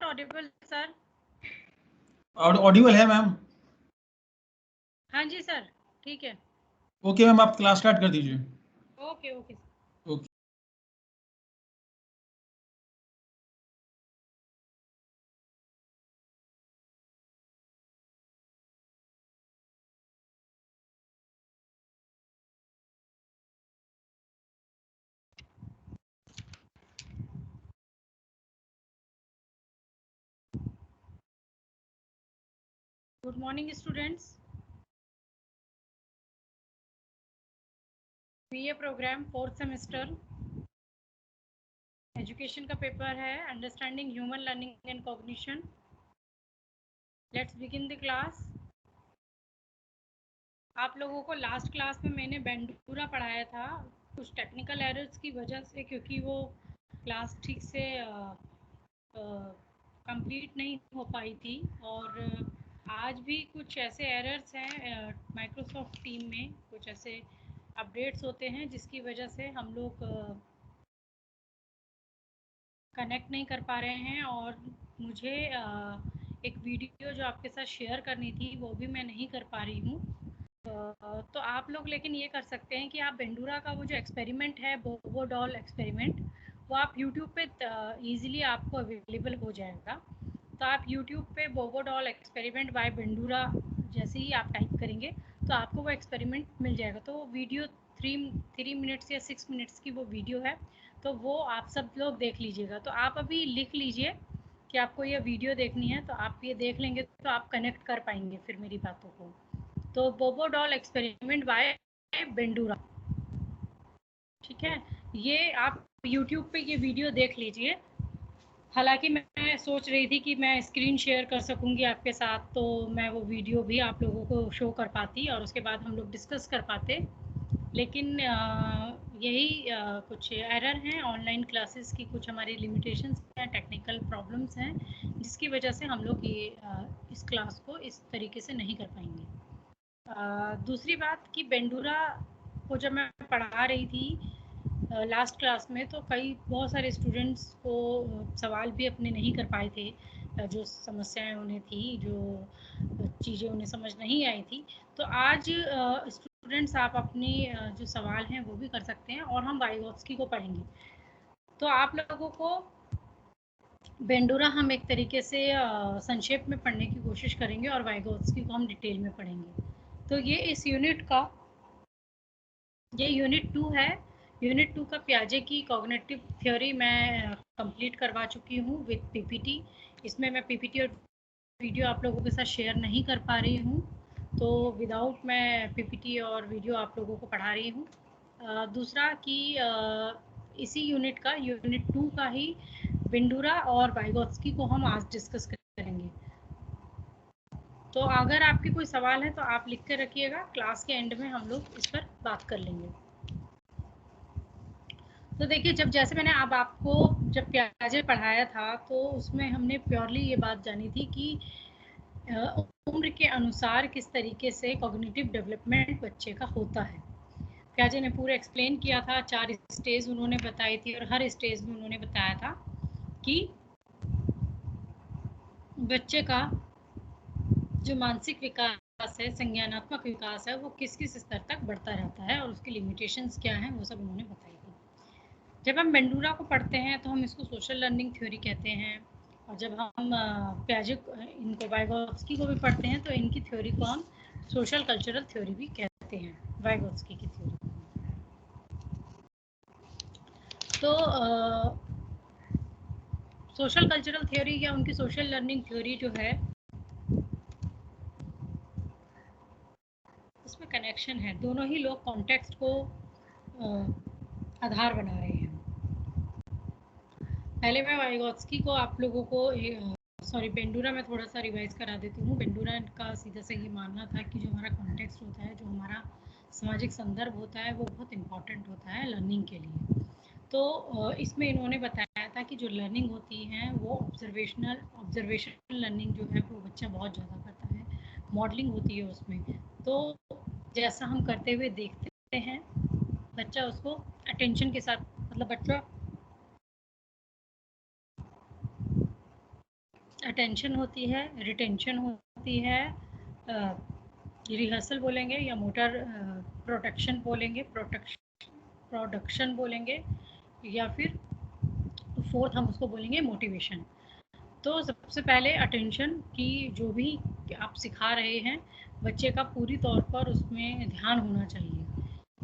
Audible sir? Audible है ma'am? हाँ जी सर, ठीक है। ओके मैम, आप क्लास स्टार्ट कर दीजिए। Okay okay. Okay. Good morning students. BA program 4th semester education का पेपर है understanding human learning and cognition. Let's begin the class. आप लोगों को लास्ट क्लास में मैंने बेंडूरा पढ़ाया था, कुछ टेक्निकल एरर्स की वजह से, क्योंकि वो क्लास ठीक से कंप्लीट नहीं हो पाई थी। और आज भी कुछ ऐसे एरर्स हैं माइक्रोसॉफ्ट टीम में, कुछ ऐसे अपडेट्स होते हैं जिसकी वजह से हम लोग कनेक्ट नहीं कर पा रहे हैं। और मुझे एक वीडियो जो आपके साथ शेयर करनी थी वो भी मैं नहीं कर पा रही हूँ। तो आप लोग लेकिन ये कर सकते हैं कि आप बेंडूरा का वो जो एक्सपेरिमेंट है, बोबो डॉल एक्सपेरिमेंट, वो आप यूट्यूब पे ईजिली आपको अवेलेबल हो जाएगा। तो आप यूट्यूब पे बोबो डॉल एक्सपेरिमेंट बाय बेंडूरा जैसे ही आप टाइप करेंगे तो आपको वो एक्सपेरिमेंट मिल जाएगा। तो वो वीडियो 3 मिनट्स या 6 मिनट्स की वो वीडियो है, तो वो आप सब लोग देख लीजिएगा। तो आप अभी लिख लीजिए कि आपको ये वीडियो देखनी है, तो आप ये देख लेंगे तो आप कनेक्ट कर पाएंगे फिर मेरी बातों को। तो बोबो डॉल एक्सपेरिमेंट बाय बेंडूरा, ठीक है। ये आप यूट्यूब पे ये वीडियो देख लीजिए। हालांकि मैं सोच रही थी कि मैं स्क्रीन शेयर कर सकूंगी आपके साथ, तो मैं वो वीडियो भी आप लोगों को शो कर पाती और उसके बाद हम लोग डिस्कस कर पाते। लेकिन यही कुछ एरर हैं ऑनलाइन क्लासेस की, कुछ हमारी लिमिटेशंस हैं, टेक्निकल प्रॉब्लम्स हैं, जिसकी वजह से हम लोग ये इस क्लास को इस तरीके से नहीं कर पाएंगे। दूसरी बात कि बेंडूरा को जब मैं पढ़ा रही थी लास्ट क्लास में, तो बहुत सारे स्टूडेंट्स को सवाल भी अपने नहीं कर पाए थे, जो समस्याएं उन्हें थी, जो चीज़ें उन्हें समझ नहीं आई थी। तो आज स्टूडेंट्स आप अपनी जो सवाल हैं वो भी कर सकते हैं और हम वाइगोत्स्की को पढ़ेंगे। तो आप लोगों को बेंडूरा हम एक तरीके से संक्षेप में पढ़ने की कोशिश करेंगे और वाइगोत्स्की को हम डिटेल में पढ़ेंगे। तो ये इस यूनिट का, ये यूनिट 2 है। यूनिट 2 का प्याजे की कॉग्निटिव थ्योरी मैं कंप्लीट करवा चुकी हूँ विद पीपीटी। इसमें मैं पीपीटी और वीडियो आप लोगों के साथ शेयर नहीं कर पा रही हूँ, तो विदाउट मैं पीपीटी और वीडियो आप लोगों को पढ़ा रही हूँ। दूसरा कि इसी यूनिट का, यूनिट 2 का ही बेंडूरा और वाइगोत्स्की को हम आज डिस्कस करेंगे। तो अगर आपके कोई सवाल है तो आप लिख कर रखिएगा, क्लास के एंड में हम लोग इस पर बात कर लेंगे। तो देखिए, जैसे मैंने अब आपको जब प्याजे पढ़ाया था तो उसमें हमने प्योरली ये बात जानी थी कि उम्र के अनुसार किस तरीके से कॉग्निटिव डेवलपमेंट बच्चे का होता है। प्याजे ने पूरा एक्सप्लेन किया था, 4 स्टेज उन्होंने बताई थी और हर स्टेज में उन्होंने बताया था कि बच्चे का जो मानसिक विकास है, संज्ञानात्मक विकास है, वो किस किस स्तर तक बढ़ता रहता है और उसकी लिमिटेशंस क्या हैं, वो सब उन्होंने बताई थी। जब हम बेंडूरा को पढ़ते हैं तो हम इसको सोशल लर्निंग थ्योरी कहते हैं, और जब हम प्याजे इनको वाइगोत्स्की को भी पढ़ते हैं तो इनकी थ्योरी को हम सोशल कल्चरल थ्योरी भी कहते हैं, वाइगोत्स्की की थ्योरी। तो सोशल कल्चरल थ्योरी या उनकी सोशल लर्निंग थ्योरी जो है, उसमें कनेक्शन है। दोनों ही लोग कॉन्टेक्स्ट को आधार बना रहे हैं। पहले मैं वाइगोत्स्की को आप लोगों को बेंडूरा में थोड़ा सा रिवाइज करा देती हूँ। बेंडूरा का सीधा सा ये मानना था कि जो हमारा कॉन्टेक्स्ट होता है, जो हमारा सामाजिक संदर्भ होता है, वो बहुत इम्पॉर्टेंट होता है लर्निंग के लिए। तो इसमें इन्होंने बताया था कि जो लर्निंग होती है वो ऑब्जर्वेशनल लर्निंग जो है वो बच्चा बहुत ज़्यादा करता है, मॉडलिंग होती है उसमें। तो जैसा हम करते हुए देखते हैं, बच्चा उसको अटेंशन के साथ, मतलब बच्चा अटेंशन होती है, रिटेंशन होती है, रिहर्सल बोलेंगे या मोटर प्रोटेक्शन बोलेंगे, प्रोडक्शन बोलेंगे, या फिर फोर्थ हम उसको बोलेंगे मोटिवेशन। तो सबसे पहले अटेंशन की जो भी आप सिखा रहे हैं, बच्चे का पूरी तौर पर उसमें ध्यान होना चाहिए।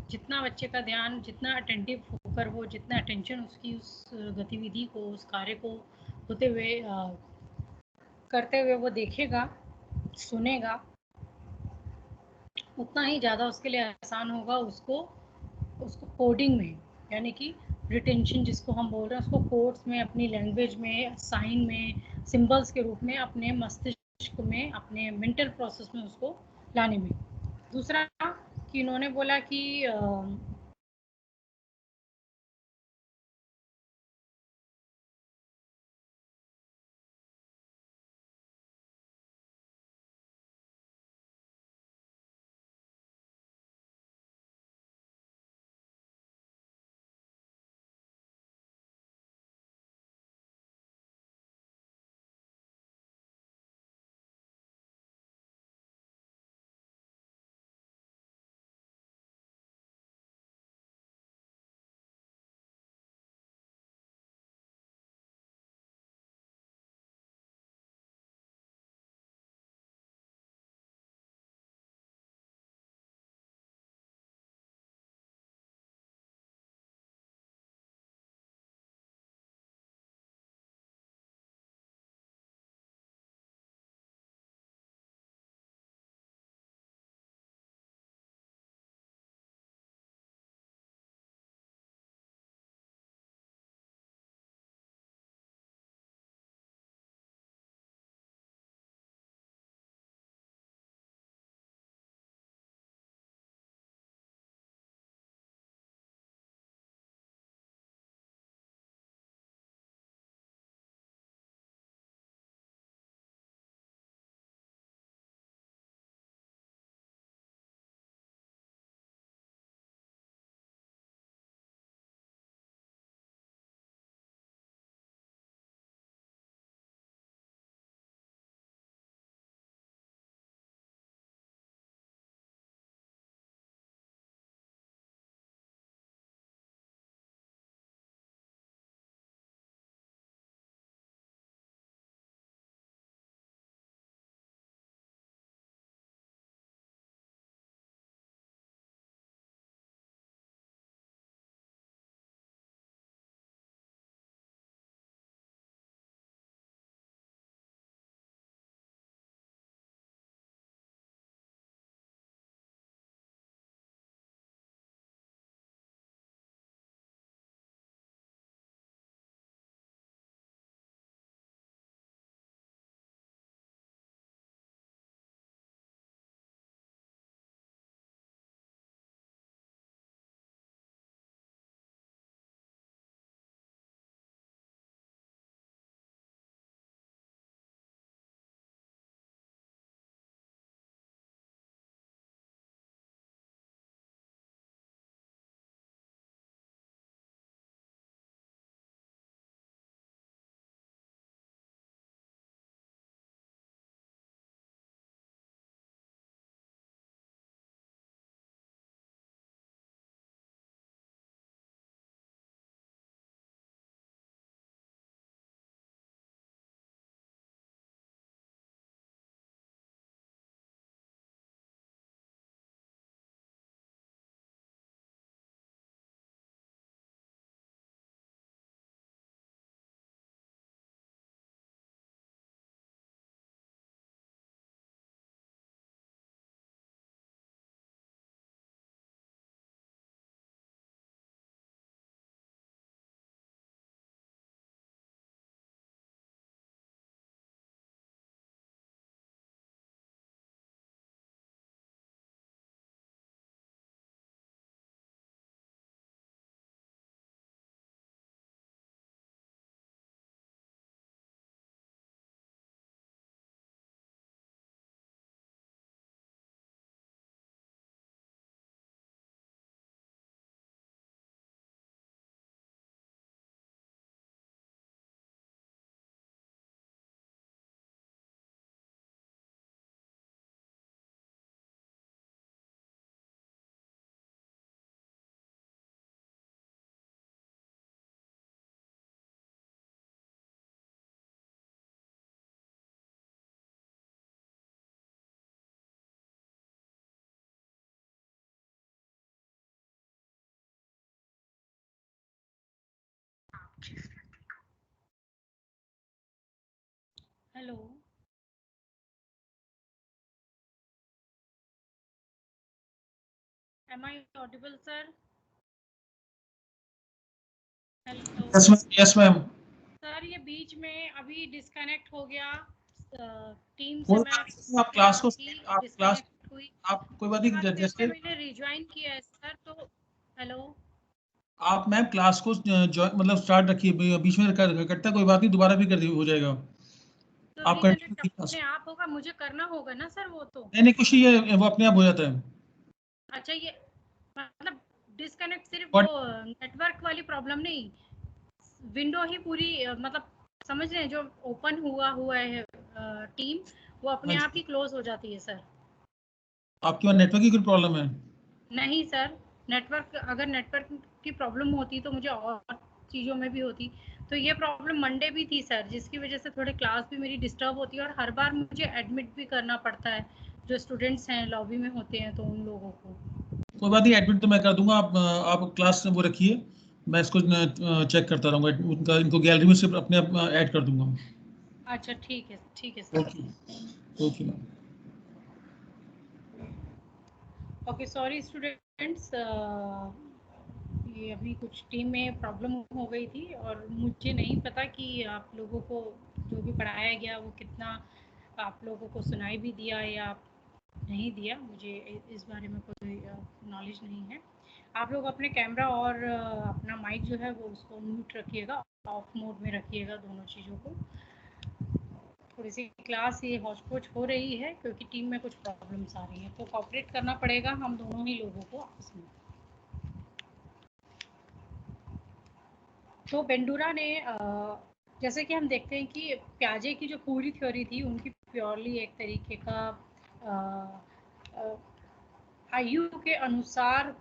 जितना बच्चे का ध्यान, जितना अटेंटिव होकर वो, जितना अटेंशन उसकी उस गतिविधि को, उस कार्य को होते हुए करते हुए वो देखेगा, सुनेगा, उतना ही ज़्यादा उसके लिए आसान होगा उसको उसको कोडिंग में, यानी कि रिटेंशन जिसको हम बोल रहे हैं, उसको कोड्स में, अपनी लैंग्वेज में, साइन में, सिंबल्स के रूप में अपने मस्तिष्क में, अपने मेंटल प्रोसेस में उसको लाने में। दूसरा कि इन्होंने बोला कि hello, am I audible sir? Hello yes ma'am, yes ma'am. Sir, ये बीच में अभी डिस्कनेक्ट हो गया। टीम से कोई मैं बात नहीं, आप क्लास को, ही आप क्लास, डिस्कनेक्ट हुई। आप कोई बात उसके बाद नहीं, फिर से जैसे मैंने रिज्वाइन किया है सर। तो हेलो, आप मैम क्लास को ज्वाइन मतलब स्टार्ट रखिए, बीच में कटता कोई बात नहीं, दोबारा भी कर दी हो जाएगा। तो आप कंटिन्यू रिकनेक्ट कीजिए क्लास। अपने आप होगा, मुझे करना होगा ना सर वो तो? नहीं नहीं, कुछ नहीं है, वो अपने आप हो जाता है। अच्छा, ये मतलब डिस्कनेक्ट सिर्फ वो बट नेटवर्क वाली प्रॉब्लम नहीं, विंडो ही पूरी मतलब समझ रहे हैं, जो ओपन हुआ हुआ है टीम, वो अपने हाँ आप ही जी, क्लोज हो जाती है सर। आपके वहाँ नेटवर्क की कोई प्रॉब्लम है? नहीं सर, नेटवर्क, अगर नेटवर्क की प्रॉब्लम होती तो मुझे और चीज़ों में भी होती। तो ये प्रॉब्लम मंडे भी थी सर, जिसकी वजह से थोड़े क्लास भी मेरी डिस्टर्ब होती है और हर बार मुझे एडमिट भी करना पड़ता है, जो स्टूडेंट्स हैं लॉबी में होते हैं तो उन लोगों को। कोई बात नहीं, एडमिट तो मैं कर दूंगा। आप क्लास वो रखिए, मैं इसको चेक करता रहूँगा, उनका इनको गैलरी में से अपने आप ऐड कर दूंगा। अच्छा ठीक है sir. Okay, okay ma'am. Okay, sorry students, ये अभी कुछ टीम में प्रॉब्लम हो गई थी और मुझे नहीं पता कि आप लोगों को जो भी पढ़ाया गया वो कितना आप लोगों को सुनाई भी दिया या नहीं दिया। मुझे इस बारे में कोई नॉलेज नहीं है। आप लोग अपने कैमरा और अपना माइक जो है वो उसको म्यूट रखिएगा, ऑफ मोड में रखिएगा दोनों चीज़ों को। थोड़ी सी क्लास ये हौच-पौच हो रही है क्योंकि टीम में कुछ प्रॉब्लम्स आ रही हैं, तो कोऑपरेट करना पड़ेगा हम दोनों ही लोगों को आपस में। तो बेंडूरा ने जैसे कि हम देखते हैं कि प्याजे की जो पूरी थ्योरी थी उनकी प्योरली एक तरीके का अ, अ, आयु के अनुसार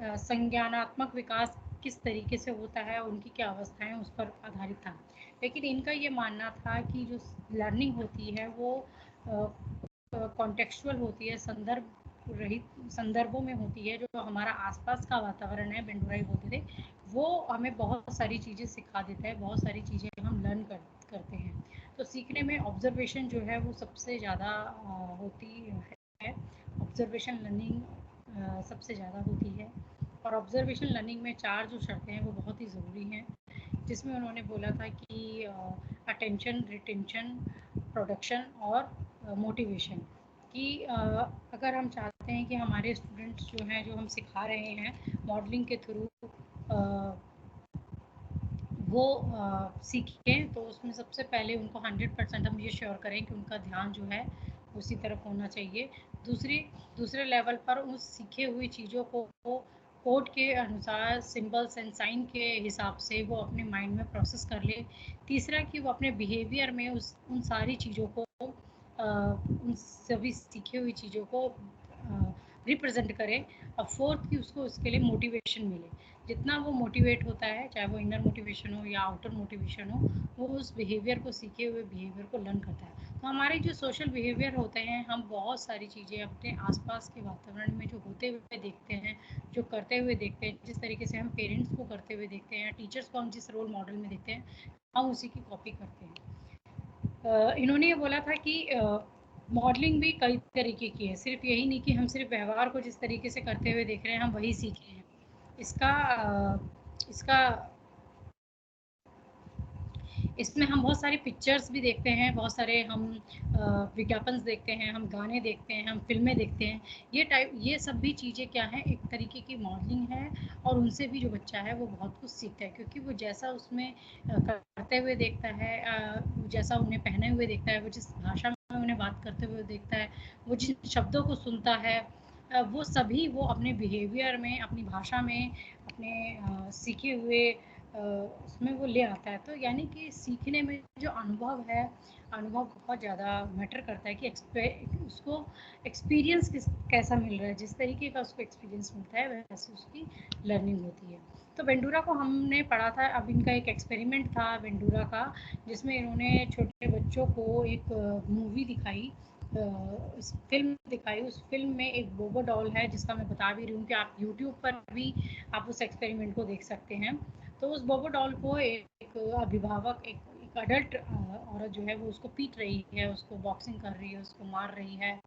संज्ञानात्मक विकास किस तरीके से होता है, उनकी क्या अवस्थाएं, उस पर आधारित था। लेकिन इनका ये मानना था कि जो लर्निंग होती है वो कॉन्टेक्चुअल होती है, संदर्भ रहित संदर्भों में होती है। जो हमारा आसपास का वातावरण है, बेंडूराई बोलते थे, वो हमें बहुत सारी चीज़ें सिखा देता है, बहुत सारी चीज़ें हम लर्न करते हैं। तो सीखने में ऑब्जर्वेशन जो है वो सबसे ज़्यादा होती है। ऑब्जर्वेशन लर्निंग सबसे ज़्यादा होती है। और ऑब्जर्वेशन लर्निंग में 4 जो शर्तें हैं वो बहुत ही ज़रूरी हैं, जिसमें उन्होंने बोला था कि अटेंशन, रिटेंशन, प्रोडक्शन और मोटिवेशन। कि अगर हम चाहते हैं कि हमारे स्टूडेंट्स जो हैं, जो हम सिखा रहे हैं मॉडलिंग के थ्रू, वो सीखें, तो उसमें सबसे पहले उनको 100% हम ये श्योर करें कि उनका ध्यान जो है उसी तरफ होना चाहिए। दूसरे लेवल पर उस सीखे हुई चीज़ों को कोड के अनुसार सिंबल्स एंड साइन के हिसाब से वो अपने माइंड में प्रोसेस कर ले। तीसरा कि वो अपने बिहेवियर में उन सारी चीज़ों को उन सभी सीखी हुई चीज़ों को रिप्रेजेंट करे। और फोर्थ कि उसको उसके लिए मोटिवेशन मिले। जितना वो मोटिवेट होता है, चाहे वो इनर मोटिवेशन हो या आउटर मोटिवेशन हो, वो उस बिहेवियर को, सीखे हुए बिहेवियर को लर्न करता है। तो हमारे जो सोशल बिहेवियर होते हैं, हम बहुत सारी चीज़ें अपने आसपास के वातावरण में जो होते हुए देखते हैं, जो करते हुए देखते हैं, जिस तरीके से हम पेरेंट्स को करते हुए देखते हैं, टीचर्स को हम जिस रोल मॉडल में देखते हैं, हम उसी की कॉपी करते हैं। इन्होंने ये बोला था कि मॉडलिंग भी कई तरीके की है, सिर्फ यही नहीं कि हम सिर्फ व्यवहार को जिस तरीके से करते हुए देख रहे हैं हम वही सीखे हैं। इसका इसका इसमें हम बहुत सारे पिक्चर्स भी देखते हैं, बहुत सारे हम विज्ञापन देखते हैं, हम गाने देखते हैं, हम फिल्में देखते हैं। ये सब भी चीज़ें क्या हैं, एक तरीके की मॉडलिंग है। और उनसे भी जो बच्चा है वो बहुत कुछ सीखता है, क्योंकि वो जैसा उसमें करते हुए देखता है, जैसा उन्हें पहने हुए देखता है, वो जिस भाषा में उन्हें बात करते हुए देखता है, वो जिन शब्दों को सुनता है, वो सभी वो अपने बिहेवियर में, अपनी भाषा में, अपने सीखे हुए उसमें वो ले आता है। तो यानी कि सीखने में जो अनुभव है, अनुभव बहुत ज़्यादा मैटर करता है कि उसको एक्सपीरियंस कैसा मिल रहा है। जिस तरीके का उसको एक्सपीरियंस मिलता है वैसे उसकी लर्निंग होती है। तो बेंडूरा को हमने पढ़ा था। अब इनका एक एक्सपेरिमेंट था बेंडूरा का, जिसमें इन्होंने छोटे बच्चों को एक मूवी दिखाई, फिल्म दिखाई। उस फिल्म में एक बोबो डॉल है, जिसका मैं बता भी रही हूँ कि आप यूट्यूब पर भी आप उस एक्सपेरिमेंट को देख सकते हैं। तो उस बोबो डॉल को एक अभिभावक, एक अडल्ट औरत जो है वो उसको पीट रही है, उसको बॉक्सिंग कर रही है, उसको मार रही है,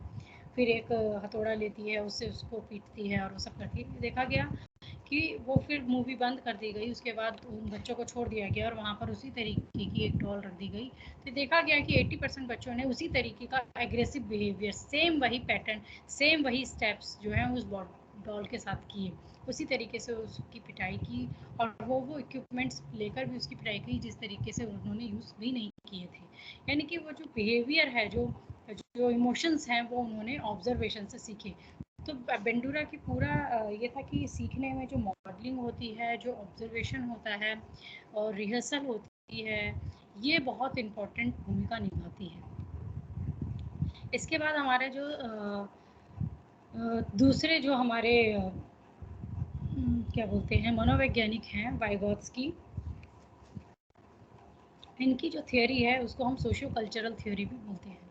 फिर एक हथौड़ा लेती है, उससे उसको पीटती है और वो सब करती है। देखा गया कि वो फिर मूवी बंद कर दी गई, उसके बाद उन बच्चों को छोड़ दिया गया और वहाँ पर उसी तरीके की एक डॉल रख दी गई। तो देखा गया कि 80% बच्चों ने उसी तरीके का एग्रेसिव बिहेवियर, सेम वही पैटर्न, सेम वही स्टेप्स जो हैं उस डॉल के साथ किए, उसी तरीके से उसकी पिटाई की, और वो इक्विपमेंट्स लेकर भी उसकी पिटाई की जिस तरीके से उन्होंने यूज़ भी नहीं किए थे। यानी कि वो जो बिहेवियर है, जो जो इमोशंस हैं, वो उन्होंने ऑब्जर्वेशन से सीखे। तो बेंडूरा की पूरा ये था कि सीखने में जो मॉडलिंग होती है, जो ऑब्जर्वेशन होता है और रिहर्सल होती है, ये बहुत इम्पोर्टेंट भूमिका निभाती है। इसके बाद हमारे जो दूसरे जो हमारे क्या बोलते हैं, मनोवैज्ञानिक हैं, वाइगोत्स्की। इनकी जो थ्योरी है उसको हम सोशियो कल्चरल थ्योरी भी बोलते हैं।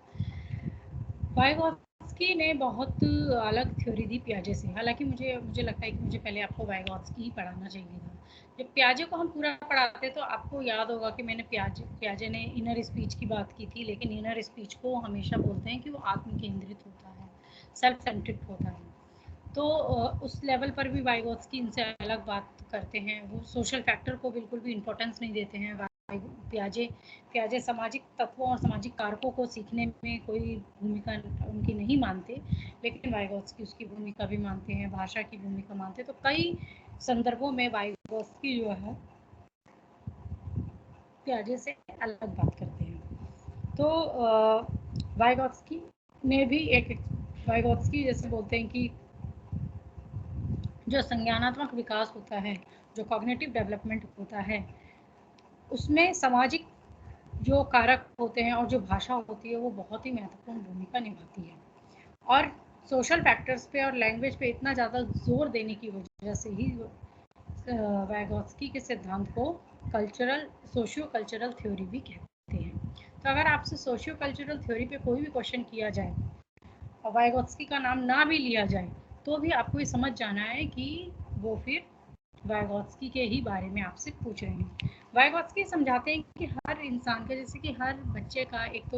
वाइगोत्स्की ने बहुत अलग थ्योरी दी पियाजे से। हालांकि मुझे मुझे लगता है कि मुझे पहले आपको वाइगोत्स्की ही पढ़ाना चाहिए था। जब पियाजे को हम पूरा पढ़ाते तो आपको याद होगा कि मैंने पियाजे ने इनर स्पीच की बात की थी, लेकिन इनर स्पीच को हमेशा बोलते हैं कि वो आत्म केंद्रित होता है, सेल्फ सेंट्रिक होता है। तो उस लेवल पर भी वाइगोत्स्की इनसे अलग बात करते हैं। वो सोशल फैक्टर को बिल्कुल भी इम्पोर्टेंस नहीं देते हैं। पियाजे पियाजे सामाजिक तत्वों और सामाजिक कारकों को सीखने में कोई भूमिका उनकी नहीं मानते, लेकिन वाइगोत्स्की उसकी भूमिका भी मानते हैं, भाषा की भूमिका मानते हैं। तो कई संदर्भों में वाइगोत्स्की जो है पियाजे से अलग बात करते हैं। तो वाइगोत्स्की ने भी एक वाइगोत्स्की जैसे बोलते हैं कि जो संज्ञानात्मक विकास होता है, जो कॉग्निटिव डेवलपमेंट होता है, उसमें सामाजिक जो कारक होते हैं और जो भाषा होती है वो बहुत ही महत्वपूर्ण भूमिका निभाती है। और सोशल फैक्टर्स पे और लैंग्वेज पे इतना ज़्यादा जोर देने की वजह से ही वाइगोत्स्की के सिद्धांत को कल्चरल सोशियो कल्चरल थ्योरी भी कहते हैं। तो अगर आपसे सोशियो कल्चरल थ्योरी पे कोई भी क्वेश्चन किया जाए और वाइगोत्स्की का नाम ना भी लिया जाए, तो भी आपको ये समझ जाना है कि वो फिर वाइगोत्स्की के ही बारे में आपसे पूछ रहे हैं। वाइगोत्स्की समझाते हैं कि हर इंसान का, जैसे कि हर बच्चे का एक तो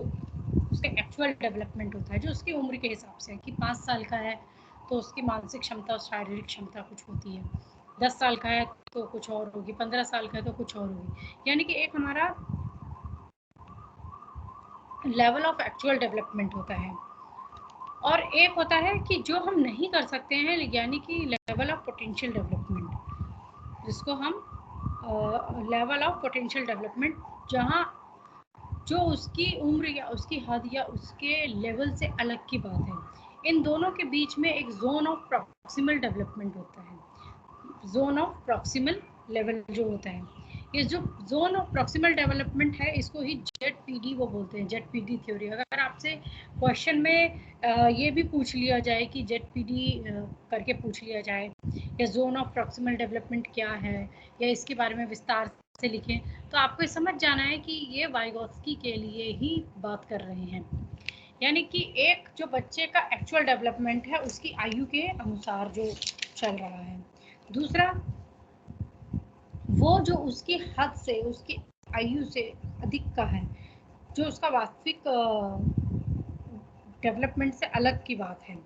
उसका एक्चुअल डेवलपमेंट होता है जो उसकी उम्र के हिसाब से है, कि 5 साल का है तो उसकी मानसिक क्षमता और शारीरिक क्षमता कुछ होती है, 10 साल का है तो कुछ और होगी, 15 साल का है तो कुछ और होगी। यानी कि एक हमारा लेवल ऑफ एक्चुअल डेवलपमेंट होता है, और एक होता है कि जो हम नहीं कर सकते हैं, यानी कि लेवल ऑफ पोटेंशियल डेवलपमेंट, जिसको हम लेवल ऑफ पोटेंशियल डेवलपमेंट, जहाँ जो उसकी उम्र या उसकी हद या उसके लेवल से अलग की बात है। इन दोनों के बीच में एक जोन ऑफ प्रॉक्सिमल डेवलपमेंट होता है, जोन ऑफ प्रॉक्सिमल लेवल जो होता है। ये जो जोन ऑफ प्रॉक्सिमल डेवलपमेंट है, इसको ही जेड वो बोलते हैं, जेड थ्योरी। अगर आपसे क्वेश्चन में ये भी पूछ लिया जाए कि जेड करके पूछ लिया जाए या जोन ऑफ प्रॉक्सिमल डेवलपमेंट क्या है, या इसके बारे में विस्तार से लिखें, तो आपको ये समझ जाना है कि ये वाइगोत्स्की के लिए ही बात कर रहे हैं। यानी कि एक जो बच्चे का एक्चुअल डेवलपमेंट है उसकी आयु के अनुसार जो चल रहा है। दूसरा, वो जो उसकी हद से, उसकी आयु से अधिक का है, जो उसका वास्तविक डेवलपमेंट से अलग की बात है।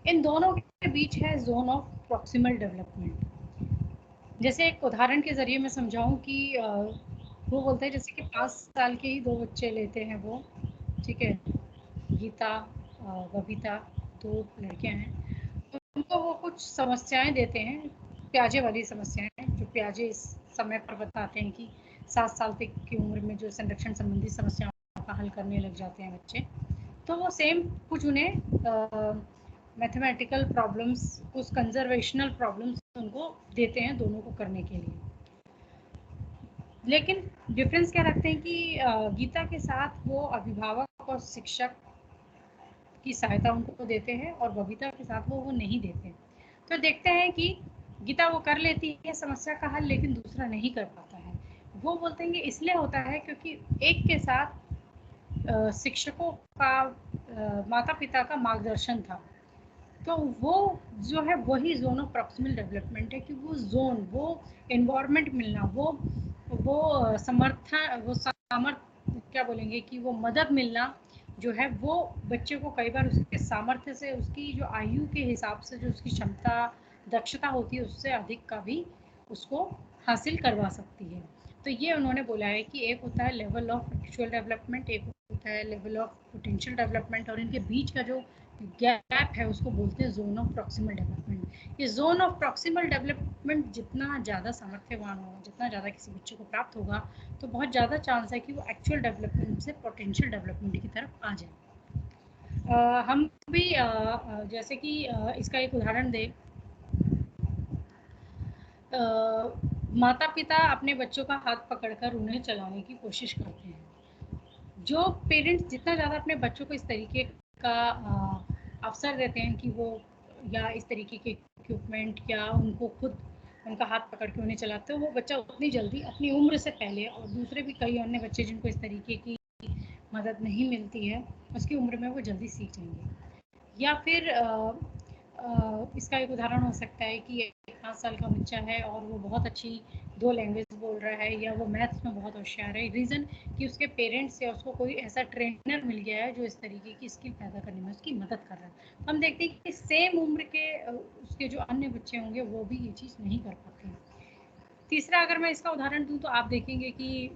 इन दोनों के बीच है जोन ऑफ प्रॉक्सिमल डेवलपमेंट। जैसे एक उदाहरण के ज़रिए मैं समझाऊँ कि वो बोलते हैं जैसे कि 5 साल के ही 2 बच्चे लेते हैं वो, ठीक है? गीता, बबीता, 2 लड़कियाँ हैं। तो उनको वो कुछ समस्याएँ देते हैं, प्याजे वाली समस्याएँ, जो प्याजे इस समय पर बताते हैं कि 7 साल तक की उम्र में जो संरक्षण संबंधी समस्याओं का हल करने लग जाते हैं बच्चे। तो वो सेम कुछ उन्हें मैथमेटिकल प्रॉब्लम्स, कुछ कंजर्वेशनल प्रॉब्लम्स उनको देते हैं दोनों को करने के लिए। लेकिन डिफरेंस क्या रखते हैं कि गीता के साथ वो अभिभावक और शिक्षक की सहायता उनको देते हैं, और बबीता के साथ वो नहीं देते। तो देखते हैं कि गीता वो कर लेती है समस्या का हल, लेकिन दूसरा नहीं कर पाता है। वो बोलते हैं कि इसलिए होता है क्योंकि एक के साथ शिक्षकों का, माता पिता का मार्गदर्शन था, तो वो जो है वही जोन ऑफ प्रॉक्सिमल डेवलपमेंट है कि वो जोन, वो एनवायरनमेंट मिलना, वो समर्थन, वो सामर्थ्य, क्या बोलेंगे कि वो मदद मिलना जो है, वो बच्चे को कई बार उसके सामर्थ्य से, उसकी जो आयु के हिसाब से जो उसकी क्षमता दक्षता होती है उससे अधिक का भी उसको हासिल करवा सकती है। तो ये उन्होंने बोला है कि एक होता है लेवल ऑफ एक्चुअल डेवलपमेंट, एक होता है लेवल ऑफ पोटेंशियल डेवलपमेंट, और इनके बीच का जो गैप है उसको बोलते हैं जोन ऑफ प्रॉक्सिमल डेवलपमेंट। ये जोन ऑफ प्रॉक्सिमल डेवलपमेंट जितना ज़्यादा सामर्थ्यवान होगा, जितना ज़्यादा किसी बच्चे को प्राप्त होगा, तो बहुत ज़्यादा चांस है कि वो एक्चुअल डेवलपमेंट से पोटेंशियल डेवलपमेंट की तरफ आ जाए। हम भी जैसे कि इसका एक उदाहरण दें, माता पिता अपने बच्चों का हाथ पकड़कर उन्हें चलाने की कोशिश करते हैं। जो पेरेंट्स जितना ज़्यादा अपने बच्चों को इस तरीके का अवसर देते हैं कि वो या इस तरीके के इक्विपमेंट या उनको खुद उनका हाथ पकड़ के उन्हें चलाते हो, वो बच्चा उतनी जल्दी अपनी उम्र से पहले, और दूसरे भी कई अन्य बच्चे जिनको इस तरीके की मदद नहीं मिलती है, उसकी उम्र में वो जल्दी सीख जाएंगे। या फिर इसका एक उदाहरण हो सकता है कि 5 साल का बच्चा है और वो बहुत अच्छी 2 लैंग्वेज बोल रहा है, या वो मैथ्स में बहुत होशियार है, रीज़न कि उसके पेरेंट्स या उसको कोई ऐसा ट्रेनर मिल गया है जो इस तरीके की स्किल पैदा करने में उसकी मदद कर रहा है। हम देखते हैं कि सेम उम्र के उसके जो अन्य बच्चे होंगे वो भी ये चीज़ नहीं कर पाते हैं। तीसरा अगर मैं इसका उदाहरण दूँ तो आप देखेंगे कि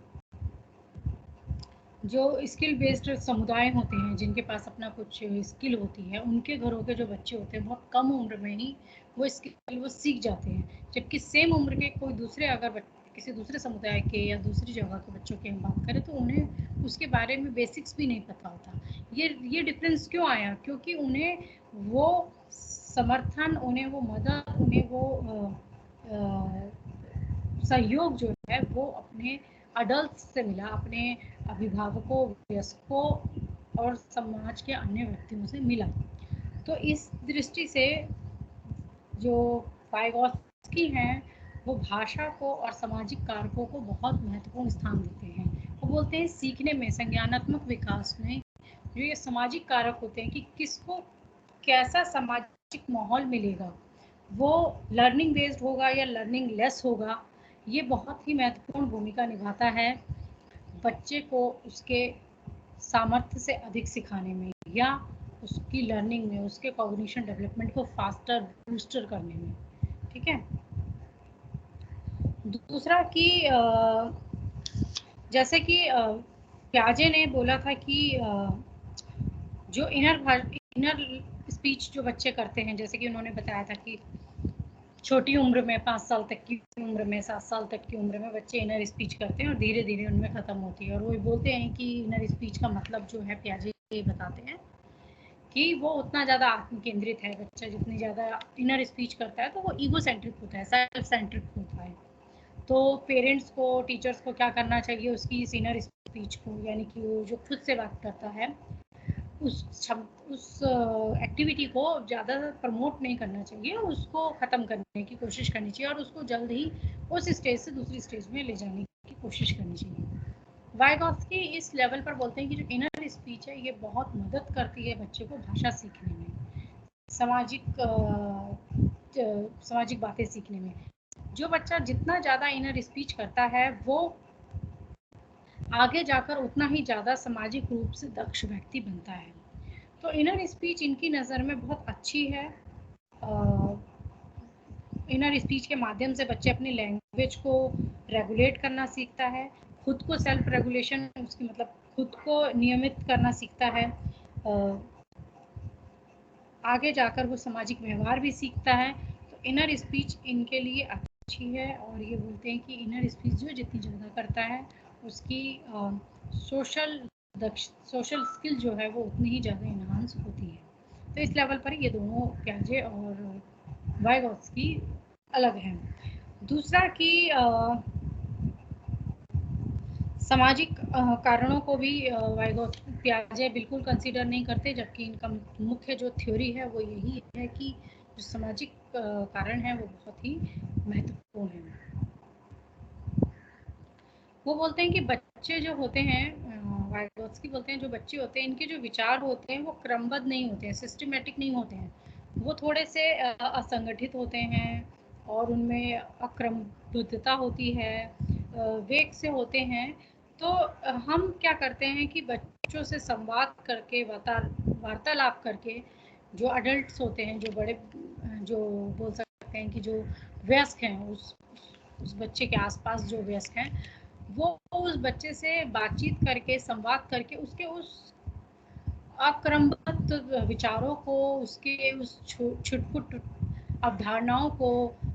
जो स्किल बेस्ड समुदाय होते हैं, जिनके पास अपना कुछ स्किल होती है, उनके घरों के जो बच्चे होते हैं बहुत कम उम्र में ही वो स्किल वो सीख जाते हैं, जबकि सेम उम्र के कोई दूसरे अगर किसी दूसरे समुदाय के या दूसरी जगह के बच्चों की हम बात करें तो उन्हें उसके बारे में बेसिक्स भी नहीं पता होता। ये डिफरेंस क्यों आया? क्योंकि उन्हें वो समर्थन, उन्हें वो मदद, उन्हें वो सहयोग जो है वो अपने अडल्ट से मिला, अपने अभिभावकों, वयस्कों और समाज के अन्य व्यक्तियों से मिला। तो इस दृष्टि से जो वाइगॉत्स्की हैं वो भाषा को और सामाजिक कारकों को बहुत महत्वपूर्ण स्थान देते हैं। वो बोलते हैं सीखने में, संज्ञानात्मक विकास में जो ये सामाजिक कारक होते हैं कि किसको कैसा सामाजिक माहौल मिलेगा, वो लर्निंग बेस्ड होगा या लर्निंग लेस होगा, ये बहुत ही महत्वपूर्ण भूमिका निभाता है बच्चे को उसके सामर्थ्य से अधिक सिखाने में, या उसकी लर्निंग में, उसके कॉग्निशन डेवलपमेंट को फास्टर बूस्टर करने में। ठीक है। दूसरा कि जैसे कि प्याजे ने बोला था कि जो इनर स्पीच जो बच्चे करते हैं, जैसे कि उन्होंने बताया था कि छोटी उम्र में 5 साल तक की उम्र में, 7 साल तक की उम्र में बच्चे इनर स्पीच करते हैं और धीरे धीरे उनमें ख़त्म होती है। और वो बोलते हैं कि इनर स्पीच का मतलब जो है, प्याजे ये बताते हैं कि वो उतना ज़्यादा आत्म केंद्रित है, बच्चा जितनी ज़्यादा इनर स्पीच करता है तो वो ईगो सेंट्रिक होता है, सेल्फ सेंट्रिक होता है। तो पेरेंट्स को, टीचर्स को क्या करना चाहिए, उसकी इस इनर स्पीच को, यानी कि वो जो खुद से बात करता है, उस एक्टिविटी को ज़्यादा प्रमोट नहीं करना चाहिए, उसको ख़त्म करने की कोशिश करनी चाहिए और उसको जल्द ही उस स्टेज से दूसरी स्टेज में ले जाने की कोशिश करनी चाहिए। वाइगॉत्स्की इस लेवल पर बोलते हैं कि जो इनर स्पीच है ये बहुत मदद करती है बच्चे को भाषा सीखने में, सामाजिक बातें सीखने में। जो बच्चा जितना ज़्यादा इनर स्पीच करता है वो आगे जाकर उतना ही ज़्यादा सामाजिक रूप से दक्ष व्यक्ति बनता है। तो इनर स्पीच इनकी नज़र में बहुत अच्छी है। इनर स्पीच के माध्यम से बच्चे अपनी लैंग्वेज को रेगुलेट करना सीखता है, खुद को सेल्फ रेगुलेशन, उसकी मतलब खुद को नियमित करना सीखता है, आगे जाकर वो सामाजिक व्यवहार भी सीखता है। तो इनर स्पीच इनके लिए अच्छी है और ये बोलते हैं कि इनर स्पीच जो जितनी ज़्यादा करता है उसकी सोशल स्किल जो है वो उतनी ही ज़्यादा इन्हांस होती है। तो इस लेवल पर ये दोनों प्याजे और वाइगॉत्स्की अलग हैं। दूसरा कि सामाजिक कारणों को भी प्याजे बिल्कुल कंसीडर नहीं करते, जबकि इनका मुख्य जो थ्योरी है वो यही है कि जो सामाजिक कारण है वो बहुत ही महत्वपूर्ण है। वो बोलते हैं कि बच्चे जो होते हैं, वाइगॉत्स्की बोलते हैं जो बच्चे होते हैं इनके जो विचार होते हैं वो क्रमबद्ध नहीं होते हैं, सिस्टमेटिक नहीं होते हैं, वो थोड़े से असंगठित होते हैं और उनमें अक्रमबद्धता होती है, वेग से होते हैं। तो हम क्या करते हैं कि बच्चों से संवाद करके, वार्तालाप करके, जो अडल्ट्स होते हैं, जो बड़े, जो बोल सकते हैं कि जो वयस्क हैं, उस बच्चे के आसपास जो वयस्क हैं, वो उस बच्चे से बातचीत करके, संवाद करके, उसके उस अक्रमबद्ध विचारों को, उसके उस छुटपुट अवधारणाओं को,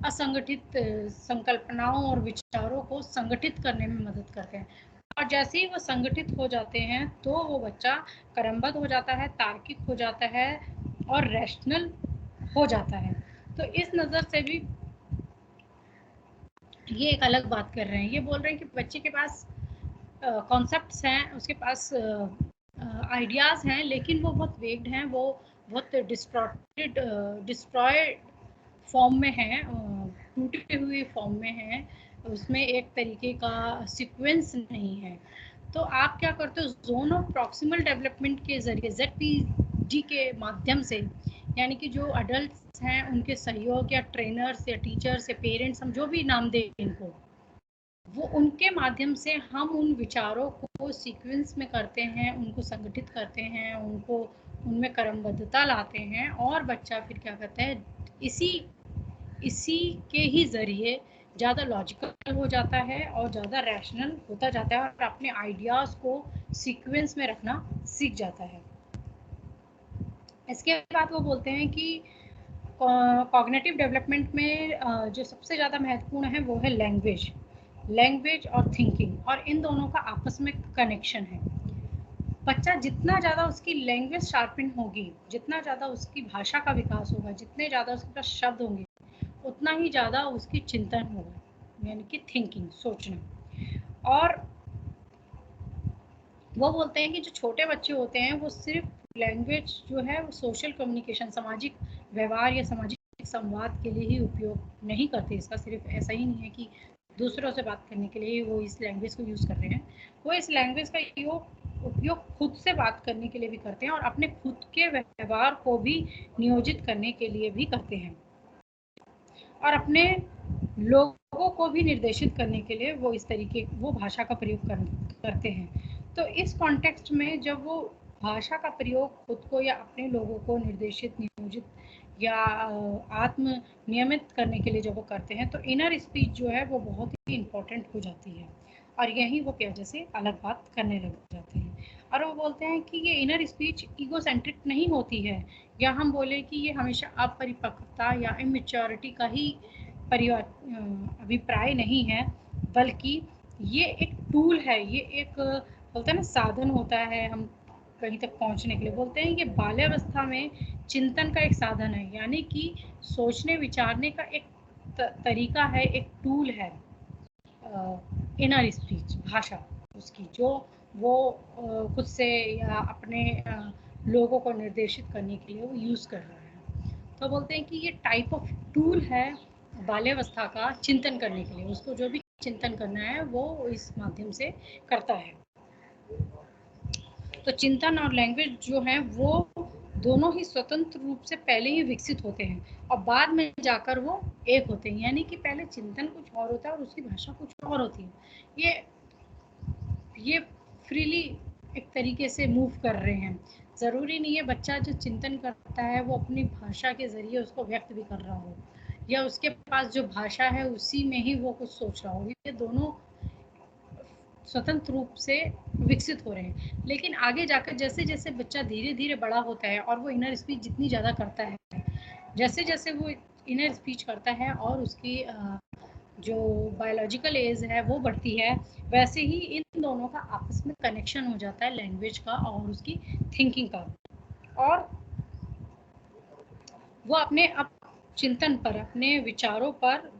असंगठित संकल्पनाओं और विचारों को संगठित करने में मदद करते हैं। और जैसे ही वो संगठित हो जाते हैं तो वो बच्चा क्रमबद्ध हो जाता है, तार्किक हो जाता है और रैशनल हो जाता है। तो इस नज़र से भी ये एक अलग बात कर रहे हैं। ये बोल रहे हैं कि बच्चे के पास कॉन्सेप्ट्स हैं, उसके पास आइडियाज़ हैं, लेकिन वो बहुत वेग्ड हैं, वो बहुत डिस्ट्रॉयड फॉर्म में हैं, टूटे हुए फॉर्म में हैं, उसमें एक तरीके का सीक्वेंस नहीं है। तो आप क्या करते हो, जोन ऑफ प्रॉक्सिमल डेवलपमेंट के ज़रिए, ZPG के माध्यम से, यानी कि जो अडल्ट हैं उनके सहयोग या ट्रेनर्स या टीचर्स या पेरेंट्स, हम जो भी नाम दें इनको, वो उनके माध्यम से हम उन विचारों को सीक्वेंस में करते हैं, उनको संगठित करते हैं, उनको उनमें क्रमबद्धता लाते हैं, और बच्चा फिर क्या करता है, इसी इसी के ही ज़रिए ज़्यादा लॉजिकल हो जाता है और ज़्यादा रैशनल होता जाता है और अपने आइडियाज़ को सीक्वेंस में रखना सीख जाता है। इसके बाद वो बोलते हैं कि कॉग्निटिव डेवलपमेंट में जो सबसे ज़्यादा महत्वपूर्ण है वो है लैंग्वेज, और थिंकिंग, और इन दोनों का आपस में कनेक्शन है। बच्चा जितना ज़्यादा उसकी लैंग्वेज शार्पन होगी, जितना ज़्यादा उसकी भाषा का विकास होगा, जितने ज़्यादा उसके पास शब्द होंगे, उतना ही ज़्यादा उसकी चिंतन होगा, यानी कि थिंकिंग, सोचना। और वो बोलते हैं कि जो छोटे बच्चे होते हैं वो सिर्फ लैंग्वेज जो है वो सोशल कम्युनिकेशन, सामाजिक व्यवहार या सामाजिक संवाद के लिए ही उपयोग नहीं करते। इसका सिर्फ ऐसा ही नहीं है कि दूसरों से बात करने के लिए वो इस लैंग्वेज को यूज़ कर रहे हैं, वो इस लैंग्वेज का उपयोग खुद से बात करने के लिए भी करते हैं और अपने खुद के व्यवहार को भी नियोजित करने के लिए भी करते हैं, और अपने लोगों को भी निर्देशित करने के लिए वो इस तरीके वो भाषा का प्रयोग करते हैं। तो इस कॉन्टेक्स्ट में जब वो भाषा का प्रयोग खुद को या अपने लोगों को निर्देशित, नियोजित या आत्म नियमित करने के लिए जब वो करते हैं, तो इनर स्पीच जो है वो बहुत ही इम्पोर्टेंट हो जाती है, और यही वो पियाजे से अलग बात करने लग जाते हैं। और वो बोलते हैं कि ये इनर स्पीच ईगोसेंट्रिक नहीं होती है, या हम बोले कि ये हमेशा अपरिपक्वता या इमेच्योरिटी का ही अभिप्राय नहीं है, बल्कि ये एक टूल है, ये एक बोलते हैं ना साधन होता है हम कहीं तक पहुंचने के लिए। बोलते हैं ये बाल्यावस्था में चिंतन का एक साधन है, यानी कि सोचने विचारने का एक तरीका है, एक टूल है। इनर स्पीच, भाषा उसकी, जो वो खुद से या अपने लोगों को निर्देशित करने के लिए वो यूज़ कर रहा है। तो बोलते हैं कि ये टाइप ऑफ टूल है बाल्यावस्था का चिंतन करने के लिए, उसको जो भी चिंतन करना है वो इस माध्यम से करता है। तो चिंतन और लैंग्वेज जो है वो दोनों ही स्वतंत्र रूप से पहले ही विकसित होते हैं और बाद में जाकर वो एक होते हैं, यानी कि पहले चिंतन कुछ और होता है और उसकी भाषा कुछ और होती है। ये फ्रीली एक तरीके से मूव कर रहे हैं। ज़रूरी नहीं है बच्चा जो चिंतन करता है वो अपनी भाषा के ज़रिए उसको व्यक्त भी कर रहा हो, या उसके पास जो भाषा है उसी में ही वो कुछ सोच रहा हो। ये दोनों स्वतंत्र रूप से विकसित हो रहे हैं, लेकिन आगे जाकर जैसे जैसे बच्चा धीरे धीरे बड़ा होता है और वो इनर स्पीच जितनी ज़्यादा करता है, जैसे जैसे वो इनर स्पीच करता है और उसकी जो बायोलॉजिकल एज है वो बढ़ती है, वैसे ही इन दोनों का आपस में कनेक्शन हो जाता है, लैंग्वेज का और उसकी थिंकिंग का। और वो अपने अब चिंतन पर, अपने विचारों पर,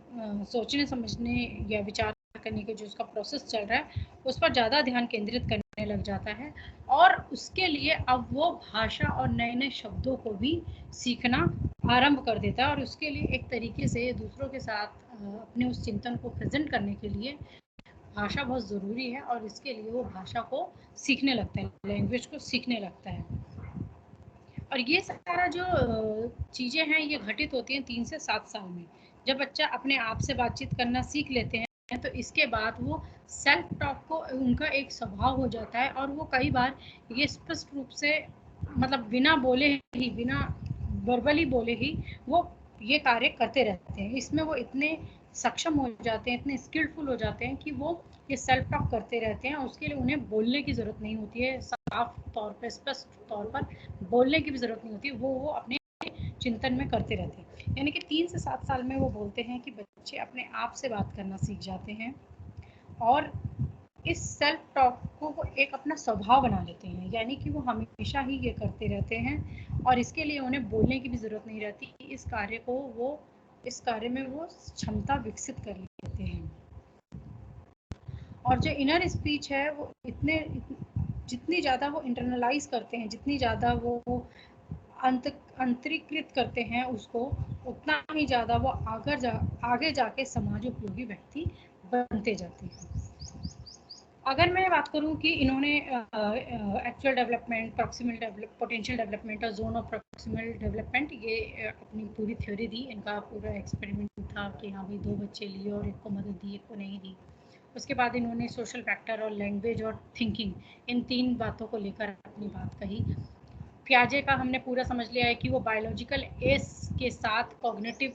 सोचने समझने या विचार करने के जो उसका प्रोसेस चल रहा है उस पर ज़्यादा ध्यान केंद्रित करने लग जाता है, और उसके लिए अब वो भाषा और नए नए शब्दों को भी सीखना आरंभ कर देता है, और उसके लिए एक तरीके से दूसरों के साथ अपने उस चिंतन को प्रेजेंट करने के लिए भाषा बहुत ज़रूरी है, और इसके लिए वो भाषा को सीखने लगता है, लैंग्वेज को सीखने लगता है। और ये सारा जो चीज़ें हैं ये घटित होती हैं 3 से 7 साल में। जब बच्चा अपने आप से बातचीत करना सीख लेते हैं तो इसके बाद वो सेल्फ टॉक को उनका एक स्वभाव हो जाता है और वो कई बार ये स्पष्ट रूप से मतलब बिना बोले ही, बिना वर्बली बोले ही वो ये कार्य करते रहते हैं। इसमें वो इतने सक्षम हो जाते हैं, इतने स्किलफुल हो जाते हैं कि वो ये सेल्फ टॉक करते रहते हैं और उसके लिए उन्हें बोलने की ज़रूरत नहीं होती है। साफ तौर पे, स्पष्ट तौर पर बोलने की भी ज़रूरत नहीं होती, वो अपने चिंतन में करते रहते हैं। यानी कि 3 से 7 साल में वो बोलते हैं कि बच्चे अपने आप से बात करना सीख जाते हैं और इस सेल्फ टॉक को वो एक अपना स्वभाव बना लेते हैं, यानी कि वो हमेशा ही ये करते रहते हैं और इसके लिए उन्हें बोलने की भी ज़रूरत नहीं रहती। इस कार्य में वो क्षमता विकसित कर लेते हैं। और जो इनर स्पीच है वो जितनी ज़्यादा वो इंटरनलाइज करते हैं, जितनी ज़्यादा वो अंतरीकृत करते हैं उसको, उतना ही ज़्यादा वो आगे जाके समाज उपयोगी व्यक्ति बनते जाते हैं। अगर मैं बात करूं कि इन्होंने actual development, proximal develop, potential development और जोन ऑफ प्रॉक्सिमल डेवलपमेंट, ये अपनी पूरी थ्योरी दी। इनका पूरा एक्सपेरिमेंट था कि हाँ भाई 2 बच्चे लिए और एक को मदद दी, एक को नहीं दी। उसके बाद इन्होंने सोशल फैक्टर और लैंग्वेज और थिंकिंग, इन 3 बातों को लेकर अपनी बात कही। प्याजे का हमने पूरा समझ लिया है कि वो बायोलॉजिकल एज के साथ कॉग्निटिव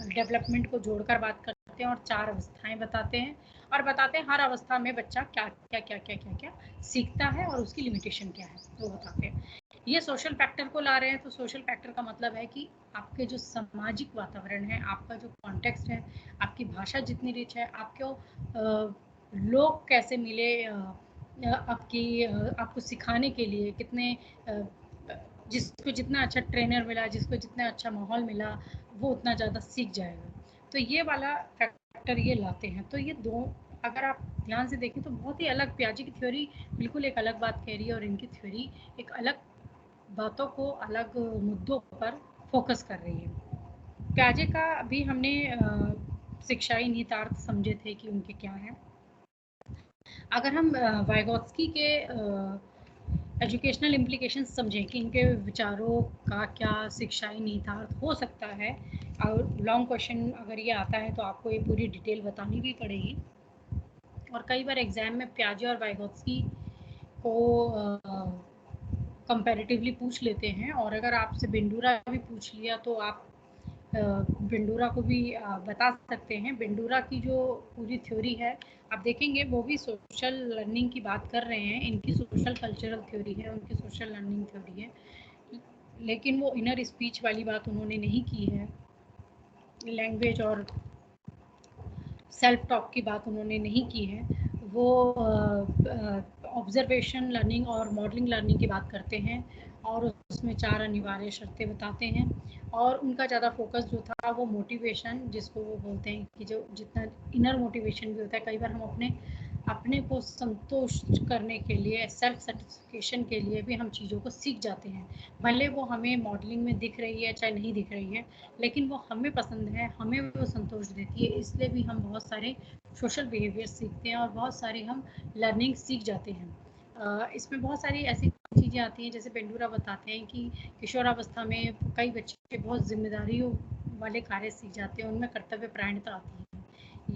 डेवलपमेंट को जोड़कर बात करते हैं और 4 अवस्थाएं बताते हैं और बताते हैं हर अवस्था में बच्चा क्या क्या क्या क्या क्या क्या सीखता है और उसकी लिमिटेशन क्या है वो बताते हैं। ये सोशल फैक्टर को ला रहे हैं, तो सोशल फैक्टर का मतलब है कि आपके जो सामाजिक वातावरण है, आपका जो कॉन्टेक्स्ट है, आपकी भाषा जितनी रिच है, आपको लोग कैसे मिले, आपको सिखाने के लिए कितने, जिसको जितना अच्छा ट्रेनर मिला, जिसको जितना अच्छा माहौल मिला, वो उतना ज़्यादा सीख जाएगा। तो ये वाला फैक्टर ये लाते हैं। तो ये दो, अगर आप ध्यान से देखें तो बहुत ही अलग, पियाजे की थ्योरी बिल्कुल एक अलग बात कह रही है और इनकी थ्योरी एक अलग बातों को, अलग मुद्दों पर फोकस कर रही है। पियाजे का भी हमने शिक्षाई निहितार्थ समझे थे कि उनके क्या हैं। अगर हम वाइगोत्स्की के एजुकेशनल इम्प्लीकेशन समझें कि इनके विचारों का क्या शिक्षाई निहितार्थ हो सकता है, और लॉन्ग क्वेश्चन अगर ये आता है तो आपको ये पूरी डिटेल बतानी भी पड़ेगी। और कई बार एग्जाम में पियाजे और वाइगोत्स्की को कंपैरेटिवली पूछ लेते हैं, और अगर आपसे बेंडूरा भी पूछ लिया तो आप बेंडूरा को भी बता सकते हैं। बेंडूरा की जो पूरी थ्योरी है, आप देखेंगे वो भी सोशल लर्निंग की बात कर रहे हैं। इनकी सोशल कल्चरल थ्योरी है, उनकी सोशल लर्निंग थ्योरी है, लेकिन वो इनर स्पीच वाली बात उन्होंने नहीं की है। लैंग्वेज और सेल्फ टॉक की बात उन्होंने नहीं की है। वो ऑब्जर्वेशन लर्निंग और मॉडलिंग लर्निंग की बात करते हैं और उसमें 4 अनिवार्य शर्तें बताते हैं। और उनका ज़्यादा फोकस जो था वो मोटिवेशन, जिसको वो बोलते हैं कि जो जितना इनर मोटिवेशन भी होता है, कई बार हम अपने को संतुष्ट करने के लिए, सेल्फ सेटिस्फिकेशन के लिए भी हम चीज़ों को सीख जाते हैं। भले वो हमें मॉडलिंग में दिख रही है चाहे नहीं दिख रही है, लेकिन वो हमें पसंद है, हमें वो संतोष देती है, इसलिए भी हम बहुत सारे सोशल बिहेवियर सीखते हैं और बहुत सारी हम लर्निंग सीख जाते हैं। इसमें बहुत सारी ऐसी चीज़ें आती हैं, जैसे पेंडूरा बताते हैं कि किशोरावस्था में कई बच्चे बहुत जिम्मेदारियों वाले कार्य सीख जाते हैं, उनमें कर्तव्य परायणता आती है।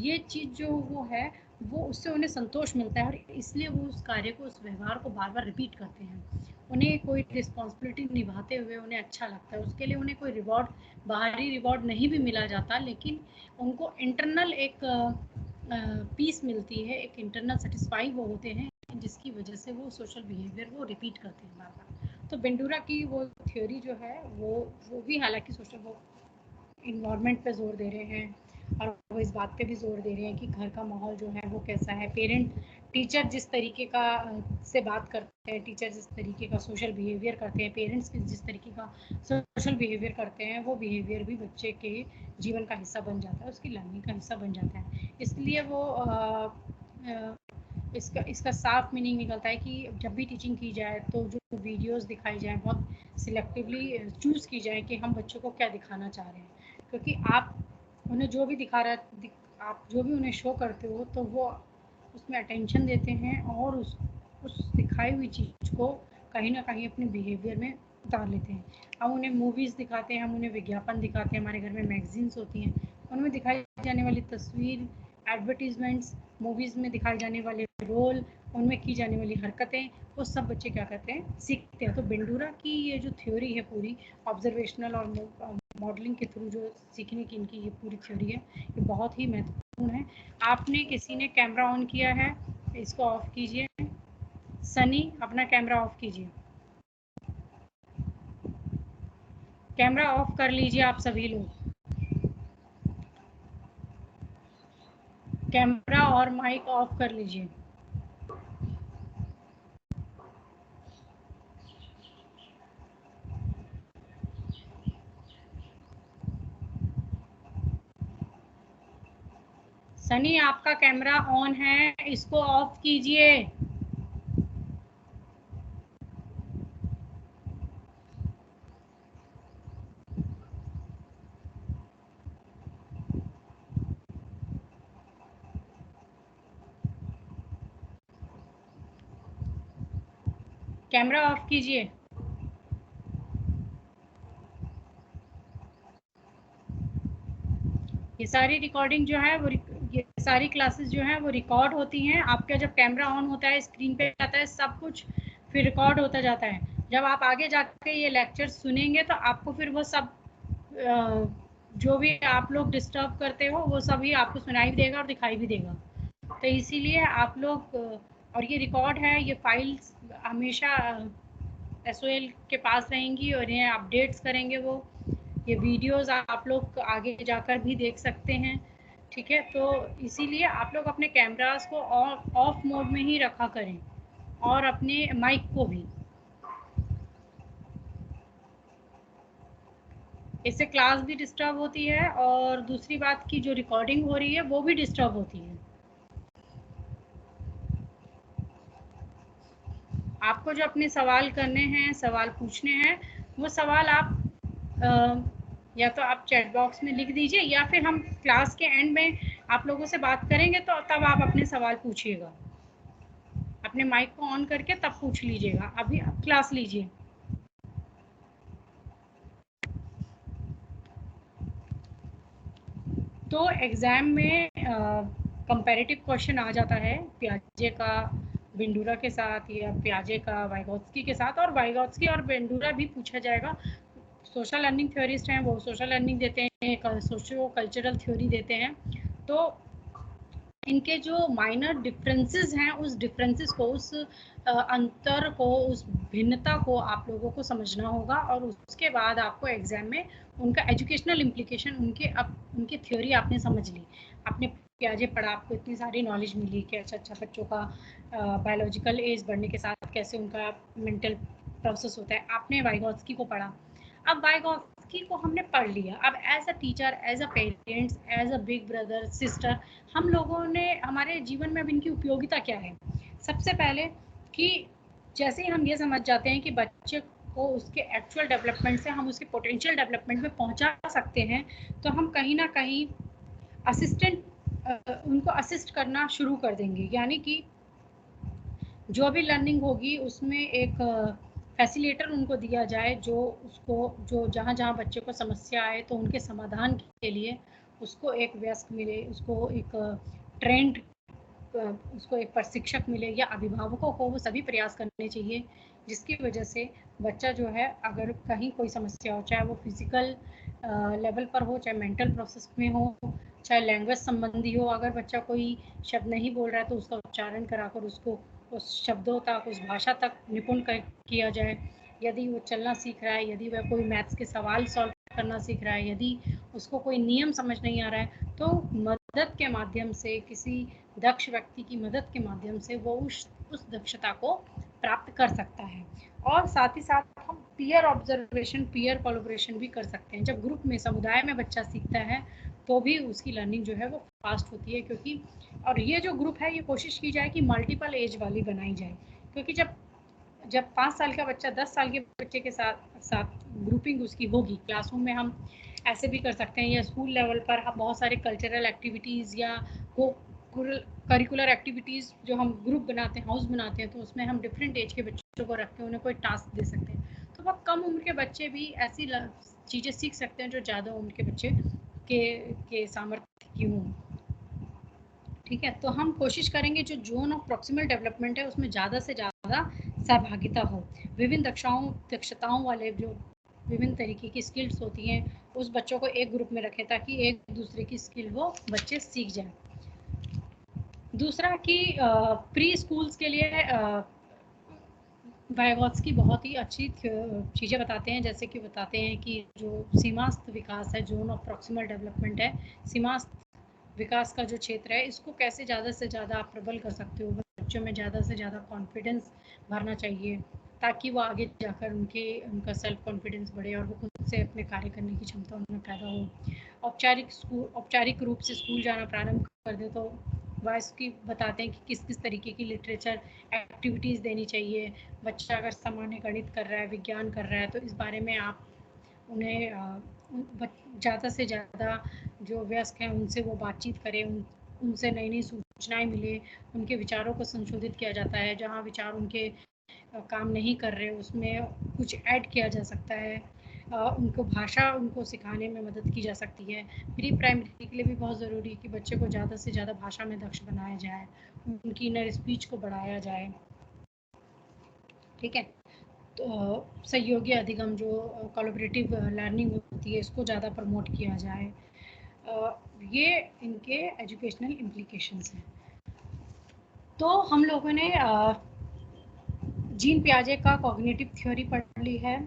ये चीज़ जो वो है, वो उससे उन्हें संतोष मिलता है और इसलिए वो उस कार्य को, उस व्यवहार को बार बार रिपीट करते हैं। उन्हें कोई रिस्पॉन्सिबिलिटी निभाते हुए उन्हें अच्छा लगता है, उसके लिए उन्हें कोई रिवॉर्ड, बाहरी रिवॉर्ड नहीं भी मिला जाता, लेकिन उनको इंटरनल एक पीस मिलती है, एक इंटरनल सेटिस्फाई वो होते हैं, जिसकी वजह से वो सोशल बिहेवियर वो रिपीट करते हैं बार बार। तो बेंडूरा की वो थ्योरी जो है वो भी हालांकि सोशल, वो इन्वायरमेंट पे जोर दे रहे हैं और वो इस बात पे भी जोर दे रहे हैं कि घर का माहौल जो है वो कैसा है, पेरेंट, टीचर जिस तरीके का से बात करते हैं, टीचर जिस तरीके का सोशल बिहेवियर करते हैं, पेरेंट्स जिस तरीके का सोशल बिहेवियर करते हैं, वो बिहेवियर भी बच्चे के जीवन का हिस्सा बन जाता है, उसकी लर्निंग का हिस्सा बन जाता है। इसलिए वो इसका साफ मीनिंग निकलता है कि जब भी टीचिंग की जाए तो जो वीडियोस दिखाई जाए, बहुत सिलेक्टिवली चूज़ की जाए कि हम बच्चों को क्या दिखाना चाह रहे हैं, क्योंकि आप उन्हें जो भी आप जो भी उन्हें शो करते हो तो वो उसमें अटेंशन देते हैं और उस दिखाई हुई चीज़ को कहीं ना कहीं अपने बिहेवियर में उतार लेते हैं। हम उन्हें मूवीज़ दिखाते हैं, हम उन्हें विज्ञापन दिखाते हैं, हमारे घर में मैगज़ीन्स होती हैं, उनमें दिखाई जाने वाली तस्वीर, एडवर्टाइजमेंट्स, मूवीज़ में दिखाए जाने वाले रोल, उनमें की जाने वाली हरकतें, वो सब बच्चे क्या करते हैं, सीखते हैं। तो बेंडूरा की ये जो थ्योरी है पूरी, ऑब्जर्वेशनल और मॉडलिंग के थ्रू जो सीखने की इनकी ये पूरी थ्योरी है, ये बहुत ही महत्वपूर्ण है। आपने किसी ने कैमरा ऑन किया है, इसको ऑफ कीजिए। सनी, अपना कैमरा ऑफ कीजिए। कैमरा ऑफ कर लीजिए आप सभी लोग। कैमरा और माइक ऑफ कर लीजिए। सनी, आपका कैमरा ऑन है, इसको ऑफ कीजिए। कैमरा ऑफ कीजिए। ये सारी रिकॉर्डिंग जो है वो ये सारी क्लासेस जो हैं वो रिकॉर्ड होती हैं। आपका जब कैमरा ऑन होता है, स्क्रीन पे आता है सब कुछ, फिर रिकॉर्ड होता जाता है। जब आप आगे जाके ये लेक्चर सुनेंगे तो आपको फिर वो सब जो भी आप लोग डिस्टर्ब करते हो वो सभी आपको सुनाई भी देगा और दिखाई भी देगा। तो इसीलिए आप लोग और ये रिकॉर्ड है, ये फाइल्स हमेशा एसओएल के पास रहेंगी और इन्हें अपडेट्स करेंगे वो। ये वीडियोस आप लोग आगे जाकर भी देख सकते हैं, ठीक है। तो इसीलिए आप लोग अपने कैमरास को ऑफ मोड में ही रखा करें और अपने माइक को भी। इससे क्लास भी डिस्टर्ब होती है और दूसरी बात की जो रिकॉर्डिंग हो रही है वो भी डिस्टर्ब होती है। आपको जो अपने सवाल करने हैं, सवाल पूछने हैं, वो सवाल आप या तो आप चैट बॉक्स में लिख दीजिए या फिर हम क्लास के एंड में आप लोगों से बात करेंगे तो तब आप अपने सवाल पूछिएगा। अपने माइक को ऑन करके तब पूछ लीजिएगा। अभी आप क्लास लीजिए। तो एग्ज़ाम में कंपैरेटिव क्वेश्चन आ जाता है पियाजे का बेंडूरा के साथ या पियाजे का वाइगोत्स्की के साथ, और वाइगोत्स्की और बेंडूरा भी पूछा जाएगा। सोशल लर्निंग थ्योरिस्ट हैं, वो सोशल लर्निंग देते हैं, सोशियो कल्चरल थ्योरी देते हैं। तो इनके जो माइनर डिफरेंसेस हैं, उस डिफरेंसेस को, उस अंतर को, उस भिन्नता को आप लोगों को समझना होगा और उसके बाद आपको एग्जाम में उनका एजुकेशनल इम्प्लीकेशन, उनकी थ्योरी आपने समझ ली, आपने पियाजे पढ़ा, आपको इतनी सारी नॉलेज मिली कि अच्छा बच्चों का बायोलॉजिकल एज बढ़ने के साथ कैसे उनका मेंटल प्रोसेस होता है, आपने वाइगोत्स्की को पढ़ा। अब वाइगोत्स्की को हमने पढ़ लिया, अब as a teacher, as a parents, as a big brother sister, हम लोगों ने हमारे जीवन में अब इनकी उपयोगिता क्या है। सबसे पहले कि जैसे ही हम ये समझ जाते हैं कि बच्चे को उसके एक्चुअल डेवलपमेंट से हम उसके पोटेंशियल डेवलपमेंट में पहुंचा सकते हैं, तो हम कहीं ना कहीं उनको असिस्ट करना शुरू कर देंगे। यानी कि जो भी लर्निंग होगी उसमें एक फैसिलिटेटर उनको दिया जाए, जो उसको, जो जहाँ जहाँ बच्चे को समस्या आए तो उनके समाधान के लिए उसको एक वयस्क मिले, उसको एक ट्रेंड, उसको एक प्रशिक्षक मिले या अभिभावकों को वो सभी प्रयास करने चाहिए जिसकी वजह से बच्चा जो है, अगर कहीं कोई समस्या हो, चाहे वो फिजिकल लेवल पर हो, चाहे मेंटल प्रोसेस में हो, चाहे लैंग्वेज संबंधी हो, अगर बच्चा कोई शब्द नहीं बोल रहा है तो उसका उच्चारण कराकर उसको उस शब्दों तक, उस भाषा तक निपुण किया जाए। यदि वो चलना सीख रहा है, यदि वह कोई मैथ्स के सवाल सॉल्व करना सीख रहा है, यदि उसको कोई नियम समझ नहीं आ रहा है, तो मदद के माध्यम से, किसी दक्ष व्यक्ति की मदद के माध्यम से वो उस दक्षता को प्राप्त कर सकता है। और साथ ही साथ हम पीयर ऑब्जर्वेशन, पीयर कोलैबोरेशन भी कर सकते हैं। जब ग्रुप में, समुदाय में बच्चा सीखता है तो भी उसकी लर्निंग जो है वो फास्ट होती है, क्योंकि और ये जो ग्रुप है, ये कोशिश की जाए कि मल्टीपल एज वाली बनाई जाए, क्योंकि जब जब 5 साल का बच्चा 10 साल के बच्चे के साथ साथ ग्रुपिंग उसकी होगी क्लासरूम में, हम ऐसे भी कर सकते हैं, या स्कूल लेवल पर हम बहुत सारे कल्चरल एक्टिविटीज़ या को करिकुलर एक्टिविटीज़ जो हम ग्रुप बनाते हैं, हाउस बनाते हैं, तो उसमें हम डिफरेंट एज के बच्चों को रख के उन्हें कोई टास्क दे सकते हैं। तो बहुत कम उम्र के बच्चे भी ऐसी चीज़ें सीख सकते हैं जो ज़्यादा उम्र के बच्चे के सामर्थ्य की हों। ठीक है, तो हम कोशिश करेंगे जो जोन ऑफ प्रॉक्सिमल डेवलपमेंट है उसमें ज़्यादा से ज़्यादा सहभागिता हो। विभिन्न दक्षताओं वाले जो विभिन्न तरीके की स्किल्स होती हैं उस बच्चों को एक ग्रुप में रखें ताकि एक दूसरे की स्किल वो बच्चे सीख जाएं। दूसरा कि प्री स्कूल्स के लिए वाइगॉत्स्की बहुत ही अच्छी चीज़ें बताते हैं, जैसे कि बताते हैं कि जो सीमास्थ विकास है, जोन ऑफ प्रॉक्सिमल डेवलपमेंट है, सीमास्थ विकास का जो क्षेत्र है, इसको कैसे ज़्यादा से ज़्यादा आप प्रबल कर सकते हो। बच्चों में ज़्यादा से ज़्यादा कॉन्फिडेंस भरना चाहिए ताकि वो आगे जाकर उनका सेल्फ कॉन्फिडेंस बढ़े और वो खुद से अपने कार्य करने की क्षमता उनमें पैदा हो। औपचारिक रूप से स्कूल जाना प्रारंभ कर दे तो वाइगॉत्स्की बताते हैं कि किस किस तरीके की लिटरेचर एक्टिविटीज़ देनी चाहिए। बच्चा अगर सामान्य गणित कर रहा है, विज्ञान कर रहा है, तो इस बारे में आप उन्हें ज़्यादा से ज़्यादा जो वयस्क हैं उनसे वो बातचीत करें, उनसे नई नई सूचनाएं मिले, उनके विचारों को संशोधित किया जाता है। जहाँ विचार उनके काम नहीं कर रहे उसमें कुछ ऐड किया जा सकता है। उनको भाषा उनको सिखाने में मदद की जा सकती है। प्री प्राइमरी के लिए भी बहुत ज़रूरी है कि बच्चे को ज़्यादा से ज़्यादा भाषा में दक्ष बनाया जाए, उनकी इनर स्पीच को बढ़ाया जाए। ठीक है, तो सहयोगी अधिगम जो कोलैबोरेटिव लर्निंग होती है इसको ज़्यादा प्रमोट किया जाए। ये इनके एजुकेशनल इम्प्लीकेशंस हैं। तो हम लोगों ने जीन पियाजे का कॉग्निटिव थ्योरी पढ़ ली है,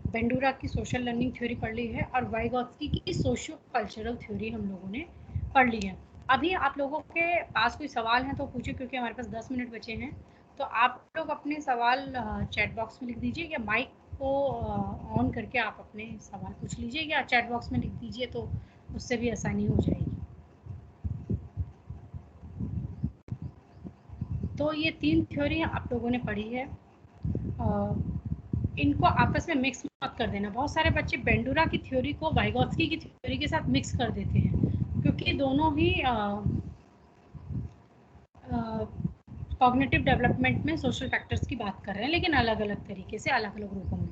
बेंडूरा की सोशल लर्निंग थ्योरी पढ़ ली है और वाइगॉत्स्की की सोशियो कल्चरल थ्योरी हम लोगों ने पढ़ ली है। अभी आप लोगों के पास कोई सवाल हैं तो पूछिए, क्योंकि हमारे पास 10 मिनट बचे हैं। तो आप लोग अपने सवाल चैट बॉक्स में लिख दीजिए या माइक को ऑन करके आप अपने सवाल पूछ लीजिए या चैट बॉक्स में लिख दीजिए, तो उससे भी आसानी हो जाएगी। तो ये 3 थ्योरी आप लोगों ने पढ़ी है। इनको आपस में मिक्स मत कर देना। बहुत सारे बच्चे बेंडूरा की थ्योरी को वाइगॉत्स्की की थ्योरी के साथ मिक्स कर देते हैं, क्योंकि दोनों ही कॉग्निटिव डेवलपमेंट में सोशल फैक्टर्स की बात कर रहे हैं, लेकिन अलग अलग तरीके से, अलग अलग रूपों में।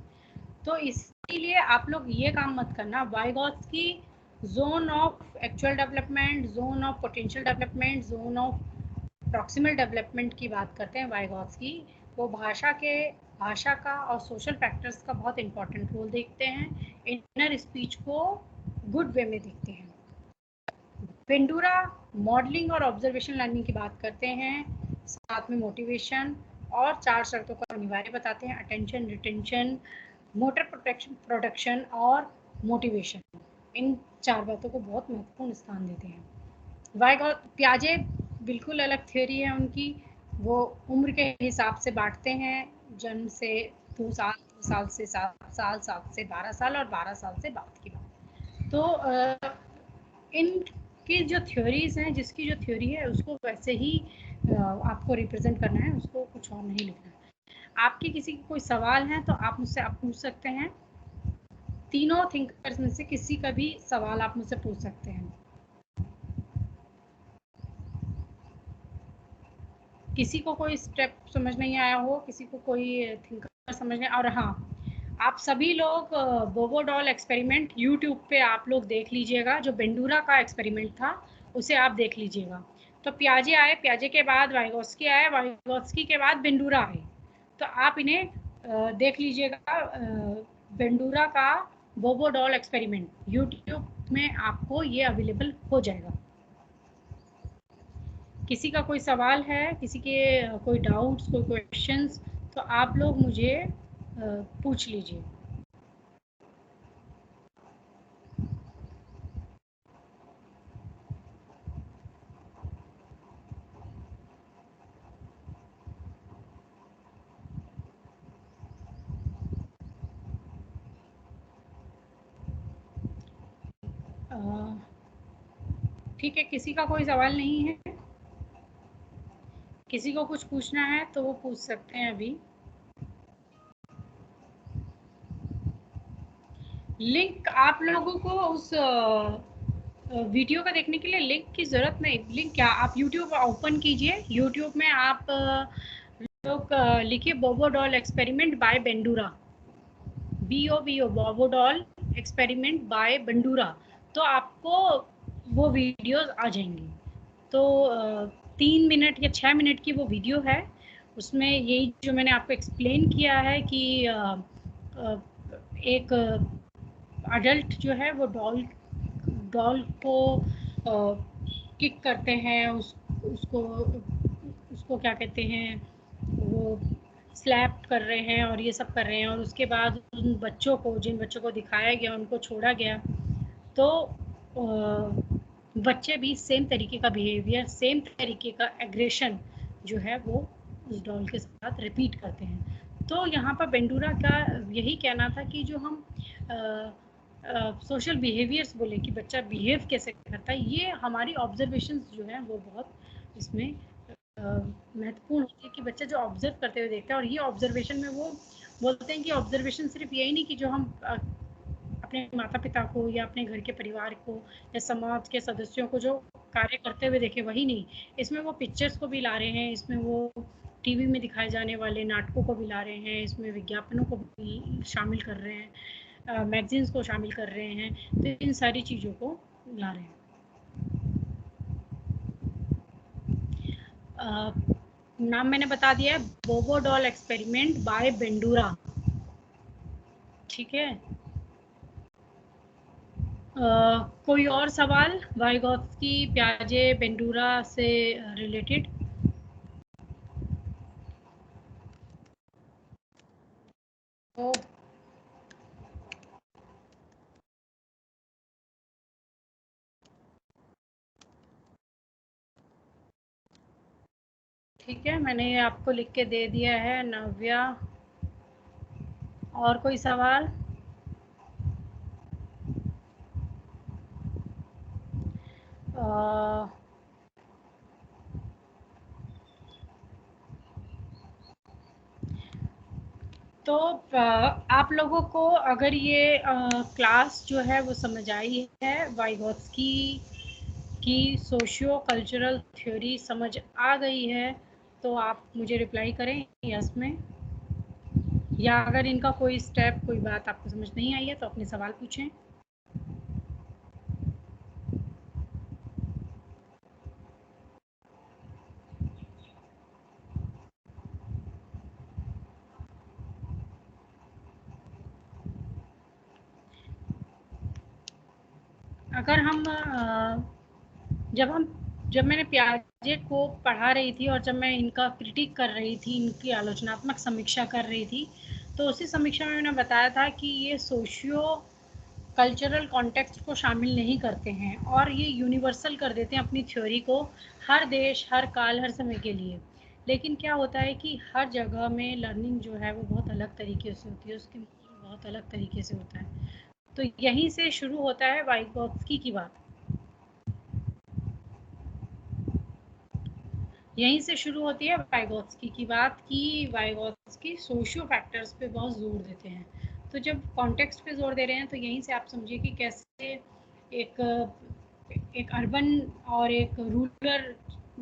तो इसीलिए आप लोग ये काम मत करना। Vygotsky zone of actual development, zone of potential development, zone of proximal development की बात करते हैं वाइगॉत्स्की। वो भाषा का और सोशल फैक्टर्स का बहुत इंपॉर्टेंट रोल देखते हैं, इनर स्पीच को गुड वे में देखते हैं। बेंडूरा मॉडलिंग और ऑब्जर्वेशन लर्निंग की बात करते हैं, साथ में मोटिवेशन और 4 शर्तों का अनिवार्य बताते हैं, अटेंशन, रिटेंशन, मोटर प्रोडक्शन और मोटिवेशन। इन 4 बातों को बहुत महत्वपूर्ण स्थान देते हैं। पियाजे बिल्कुल अलग थ्योरी है उनकी। वो उम्र के हिसाब से बांटते हैं, जन्म से 2 साल, 2 साल से 7 साल, 7 से 12 साल और 12 साल से बाद की बात। तो इनकी जो थ्योरीज हैं, जिसकी जो थ्योरी है उसको वैसे ही आपको रिप्रेजेंट करना है, उसको कुछ और नहीं लिखना है। आपके किसी की कोई सवाल है तो आप मुझसे आप पूछ सकते हैं। तीनों थिंकर्स में से किसी का भी सवाल आप मुझसे पूछ सकते हैं। किसी को कोई स्टेप समझ नहीं आया हो, किसी को कोई थिंकर समझ नहीं, और हाँ, आप सभी लोग बोबोडॉल एक्सपेरिमेंट यूट्यूब पे आप लोग देख लीजिएगा। जो बेंडूरा का एक्सपेरिमेंट था उसे आप देख लीजिएगा। तो पियाजे आए, पियाजे के बाद वाइगॉत्स्की आए, वाइगॉत्स्की के बाद बेंडूरा आए। तो आप इन्हें देख लीजिएगा। बेंडूरा का बोबोडॉल एक्सपेरिमेंट यूट्यूब में आपको ये अवेलेबल हो जाएगा। किसी का कोई सवाल है, किसी के कोई डाउट्स, कोई क्वेश्चंस, तो आप लोग मुझे पूछ लीजिए। ठीक है, किसी का कोई सवाल नहीं है, किसी को कुछ पूछना है तो वो पूछ सकते हैं अभी। लिंक आप लोगों को उस वीडियो का देखने के लिए लिंक की ज़रूरत नहीं। लिंक क्या, आप यूट्यूब ओपन कीजिए, यूट्यूब में आप लोग लिखिए बोबोडॉल एक्सपेरिमेंट बाय बेंडूरा, BOBO बोबो डॉल एक्सपेरिमेंट बाय बंडूरा, तो आपको वो वीडियोस आ जाएंगी। तो 3 मिनट या 6 मिनट की वो वीडियो है। उसमें यही जो मैंने आपको एक्सप्लेन किया है कि एक अडल्ट जो है वो डॉल डॉल को किक करते हैं, उसको उसको क्या कहते हैं, वो स्लैप कर रहे हैं और ये सब कर रहे हैं, और उसके बाद उन बच्चों को, जिन बच्चों को दिखाया गया उनको छोड़ा गया, तो बच्चे भी सेम तरीके का बिहेवियर, सेम तरीके का एग्रेशन जो है वो उस डॉल के साथ रिपीट करते हैं। तो यहाँ पर बेंडूरा का यही कहना था कि जो हम सोशल बिहेवियर्स बोले कि बच्चा बिहेव कैसे करता है, ये हमारी ऑब्जर्वेशंस जो है वो बहुत इसमें महत्वपूर्ण होती है कि बच्चा जो ऑब्जर्व करते हुए देखता है। और ये ऑब्जर्वेशन में वो बोलते हैं कि ऑब्जर्वेशन सिर्फ यही नहीं कि जो हम अपने माता पिता को या अपने घर के परिवार को या समाज के सदस्यों को जो कार्य करते हुए देखे वही नहीं, इसमें वो पिक्चर्स को भी ला रहे हैं, इसमें वो टीवी में दिखाए जाने वाले नाटकों को भी ला रहे हैं, इसमें विज्ञापनों को भी शामिल कर रहे हैं, मैगजीन्स को शामिल कर रहे हैं, तो इन सारी चीज़ों को ला रहे हैं। नाम मैंने बता दिया है, बोबो डॉल एक्सपेरिमेंट बाय बेंडूरा, ठीक है। कोई और सवाल वाइगॉत्स्की, प्याजे, बेंडूरा से रिलेटेड? तो ठीक है, मैंने आपको लिख के दे दिया है। नव्या, और कोई सवाल? तो आप लोगों को अगर ये क्लास जो है वो समझ आई है, वाइगॉत्स्की की सोशियो कल्चरल थ्योरी समझ आ गई है, तो आप मुझे रिप्लाई करें यस में, या अगर इनका कोई स्टेप, कोई बात आपको समझ नहीं आई है तो अपने सवाल पूछें। अगर हम जब मैंने प्याजे को पढ़ा रही थी और जब मैं इनका क्रिटिक कर रही थी, इनकी आलोचनात्मक समीक्षा कर रही थी, तो उसी समीक्षा में मैंने बताया था कि ये सोशियो कल्चरल कॉन्टेक्स्ट को शामिल नहीं करते हैं और ये यूनिवर्सल कर देते हैं अपनी थ्योरी को, हर देश, हर काल, हर समय के लिए। लेकिन क्या होता है कि हर जगह में लर्निंग जो है वो बहुत अलग तरीके से होती है, उसके बहुत अलग तरीके से होता है। तो यहीं से शुरू होता है वाइगॉत्स्की की बात, यहीं से शुरू होती है वाइगॉत्स्की की बात, कि वाइगॉत्स्की सोशियो फैक्टर्स पे बहुत जोर देते हैं। तो जब कॉन्टेक्स्ट पे जोर दे रहे हैं तो यहीं से आप समझिए कि कैसे एक एक अर्बन और एक रूरल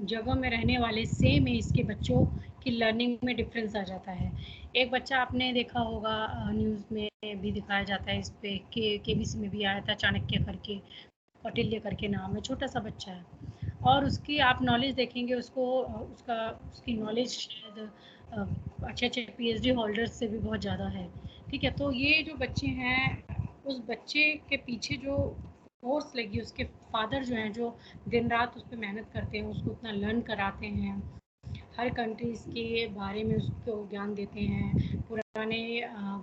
जगह में रहने वाले सेम एज के बच्चों की लर्निंग में डिफरेंस आ जाता है। एक बच्चा आपने देखा होगा, न्यूज़ में भी दिखाया जाता है, इस पे केबीसी में भी आया था, चाणक्य करके, कौटिल्य करके नाम है, छोटा सा बच्चा है, और उसकी आप नॉलेज देखेंगे, उसको उसकी नॉलेज शायद अच्छे अच्छे पीएचडी होल्डर्स से भी बहुत ज़्यादा है, ठीक है। तो ये जो बच्चे हैं, उस बच्चे के पीछे जो फोर्स लगी, उसके फादर जो हैं, जो दिन रात उस पर मेहनत करते हैं, उसको उतना लर्न कराते हैं, हर कंट्रीज़ के बारे में उसको ज्ञान देते हैं, पुराने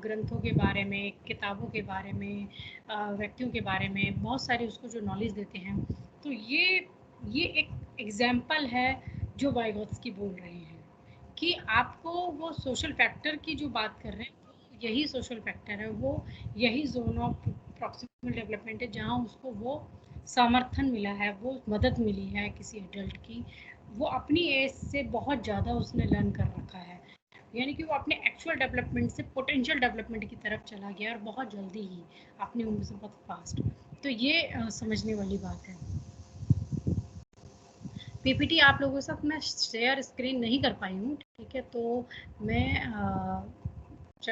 ग्रंथों के बारे में, किताबों के बारे में, व्यक्तियों के बारे में बहुत सारी उसको जो नॉलेज देते हैं। तो ये एक एग्जाम्पल है जो वाइगॉत्स्की बोल रहे हैं कि आपको वो सोशल फैक्टर की जो बात कर रहे हैं, वो यही सोशल फैक्टर है, वो यही जोन ऑफ प्रॉक्सिमल डेवलपमेंट है जहाँ उसको वो समर्थन मिला है, वो मदद मिली है किसी एडल्ट की, वो अपनी एज से बहुत ज़्यादा उसने लर्न कर रखा है, यानी कि वो अपने एक्चुअल डेवलपमेंट से पोटेंशियल डेवलपमेंट की तरफ चला गया और बहुत जल्दी ही, अपनी उम्र से बहुत फास्ट। तो ये समझने वाली बात है। पीपीटी आप लोगों के साथ मैं शेयर स्क्रीन नहीं कर पाई हूँ, ठीक है, तो मैं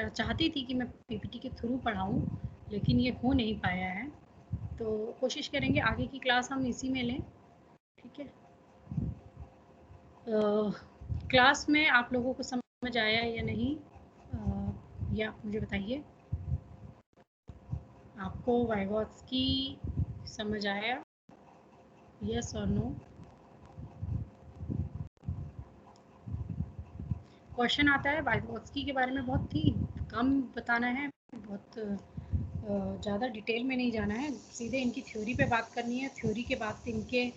चाहती थी कि मैं पीपीटी के थ्रू पढ़ाऊँ, लेकिन ये हो नहीं पाया है। तो कोशिश करेंगे आगे की क्लास हम इसी में लें, ठीक है। क्लास में आप लोगों को समझ आया या नहीं, ये आप मुझे बताइए। आपको वाइगॉत्स्की समझ आया, यस और नो? क्वेश्चन आता है वाइगॉत्स्की के बारे में, बहुत ही कम बताना है, बहुत ज़्यादा डिटेल में नहीं जाना है, सीधे इनकी थ्योरी पे बात करनी है, थ्योरी के बाद इनके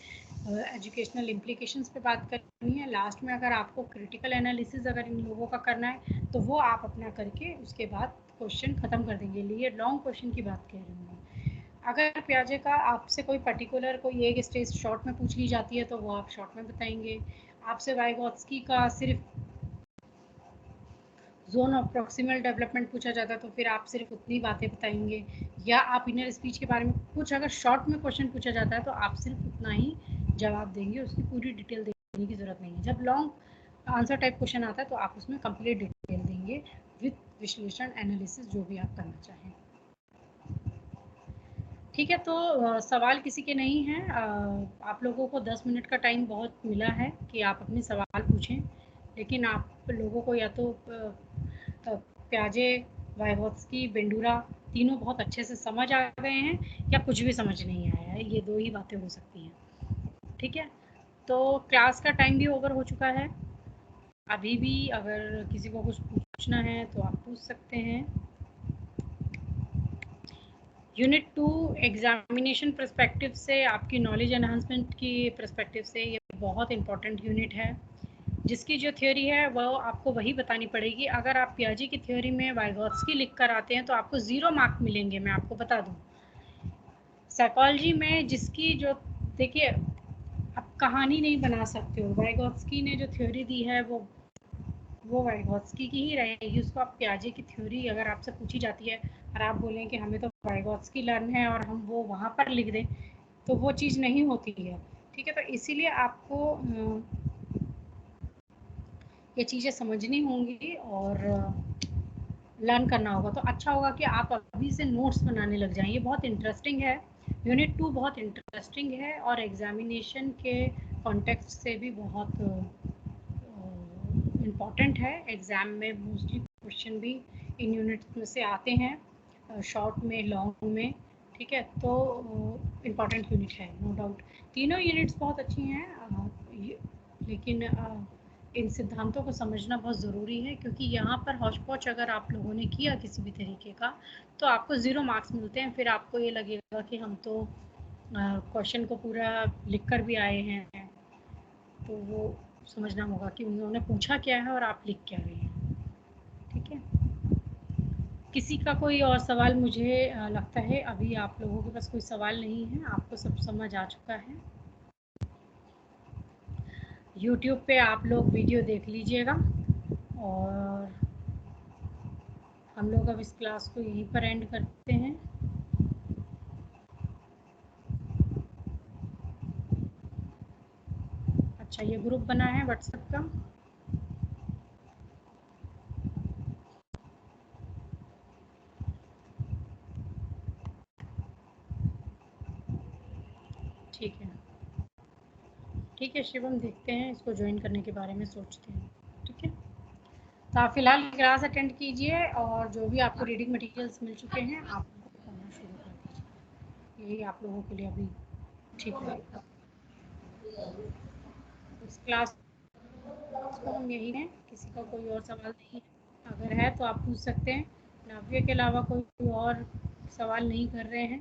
एजुकेशनल इम्प्लीकेशंस पे बात करनी है। लास्ट में अगर आपको क्रिटिकल एनालिसिस अगर इन लोगों का करना है तो वो आप अपना करके उसके बाद क्वेश्चन ख़त्म कर देंगे। ये लॉन्ग क्वेश्चन की बात कह रही हूँ मैं। अगर प्याजे का आपसे कोई पर्टिकुलर कोई एक स्टेज शॉर्ट में पूछ ली जाती है तो वो आप शॉर्ट में बताएंगे। आपसे वाइगॉत्स्की का सिर्फ जोन ऑफ प्रॉक्सिमल डेवलपमेंट पूछा जाता है तो फिर आप सिर्फ उतनी बातें बताएंगे, या आप इनर स्पीच के बारे में कुछ अगर शॉर्ट में क्वेश्चन पूछा जाता है तो आप सिर्फ उतना ही जवाब देंगे, उसकी पूरी डिटेल देने की ज़रूरत नहीं है। जब लॉन्ग आंसर टाइप क्वेश्चन आता है तो आप उसमें कंप्लीट डिटेल देंगे विद विश्लेषण एनालिसिस जो भी आप करना चाहें, ठीक है। तो सवाल किसी के नहीं हैं। आप लोगों को 10 मिनट का टाइम बहुत मिला है कि आप अपने सवाल पूछें, लेकिन आप लोगों को या तो प्याजे, वाइगॉत्स्की, बेंडूरा तीनों बहुत अच्छे से समझ आ गए हैं या कुछ भी समझ नहीं आया है, ये दो ही बातें हो सकती हैं, ठीक है। तो क्लास का टाइम भी ओवर हो चुका है। अभी भी अगर किसी को कुछ पूछना है तो आप पूछ सकते हैं। यूनिट 2 एग्जामिनेशन पर्सपेक्टिव से, आपकी नॉलेज एनहांसमेंट की पर्सपेक्टिव से ये बहुत इंपॉर्टेंट यूनिट है, जिसकी जो थ्योरी है वो आपको वही बतानी पड़ेगी। अगर आप पियाजे की थ्योरी में वाइगॉत्स्की लिख कर आते हैं तो आपको 0 मार्क मिलेंगे, मैं आपको बता दूं। साइकोलॉजी में जिसकी जो, देखिए आप कहानी नहीं बना सकते हो, वाइगॉत्स्की ने जो थ्योरी दी है वो वाइगॉत्स्की की ही रहेगी। उसको आप पियाजे की थ्योरी अगर आपसे पूछी जाती है और आप बोलें कि हमें तो वाइगॉत्स्की लर्न है और हम वो वहाँ पर लिख दें, तो वो चीज़ नहीं होती है, ठीक है। तो इसीलिए आपको ये चीज़ें समझनी होंगी और लर्न करना होगा। तो अच्छा होगा कि आप अभी से नोट्स बनाने लग जाएं, ये बहुत इंटरेस्टिंग है। यूनिट 2 बहुत इंटरेस्टिंग है और एग्जामिनेशन के कॉन्टेक्स्ट से भी बहुत इम्पॉर्टेंट है। एग्ज़ाम में मोस्टली क्वेश्चन भी इन यूनिट्स में से आते हैं, शॉर्ट में, लॉन्ग में, ठीक है। तो इम्पॉर्टेंट यूनिट है, नो डाउट। तीनों यूनिट्स बहुत अच्छी हैं, लेकिन इन सिद्धांतों को समझना बहुत ज़रूरी है, क्योंकि यहाँ पर हौच-पौच अगर आप लोगों ने किया किसी भी तरीके का तो आपको 0 मार्क्स मिलते हैं। फिर आपको ये लगेगा कि हम तो क्वेश्चन को पूरा लिख कर भी आए हैं, तो वो समझना होगा कि उन्होंने पूछा क्या है और आप लिख क्या रहे हैं, ठीक है। किसी का कोई और सवाल? मुझे लगता है अभी आप लोगों के पास कोई सवाल नहीं है, आपको सब समझ आ चुका है। YouTube पे आप लोग वीडियो देख लीजिएगा और हम लोग अब इस क्लास को यहीं पर एंड करते हैं। अच्छा, ये ग्रुप बना है व्हाट्सएप का, ठीक है, ठीक है शिवम, देखते हैं इसको ज्वाइन करने के बारे में सोचते हैं, ठीक है। तो आप फिलहाल क्लास अटेंड कीजिए और जो भी आपको रीडिंग मटेरियल्स मिल चुके हैं आप उनको पढ़ना शुरू कर दीजिए, यही आप लोगों के लिए अभी ठीक रहेगा। इस क्लास को हम यही हैं, किसी का कोई और सवाल नहीं है, अगर है तो आप पूछ सकते हैं। नाव्य के अलावा कोई और सवाल नहीं कर रहे हैं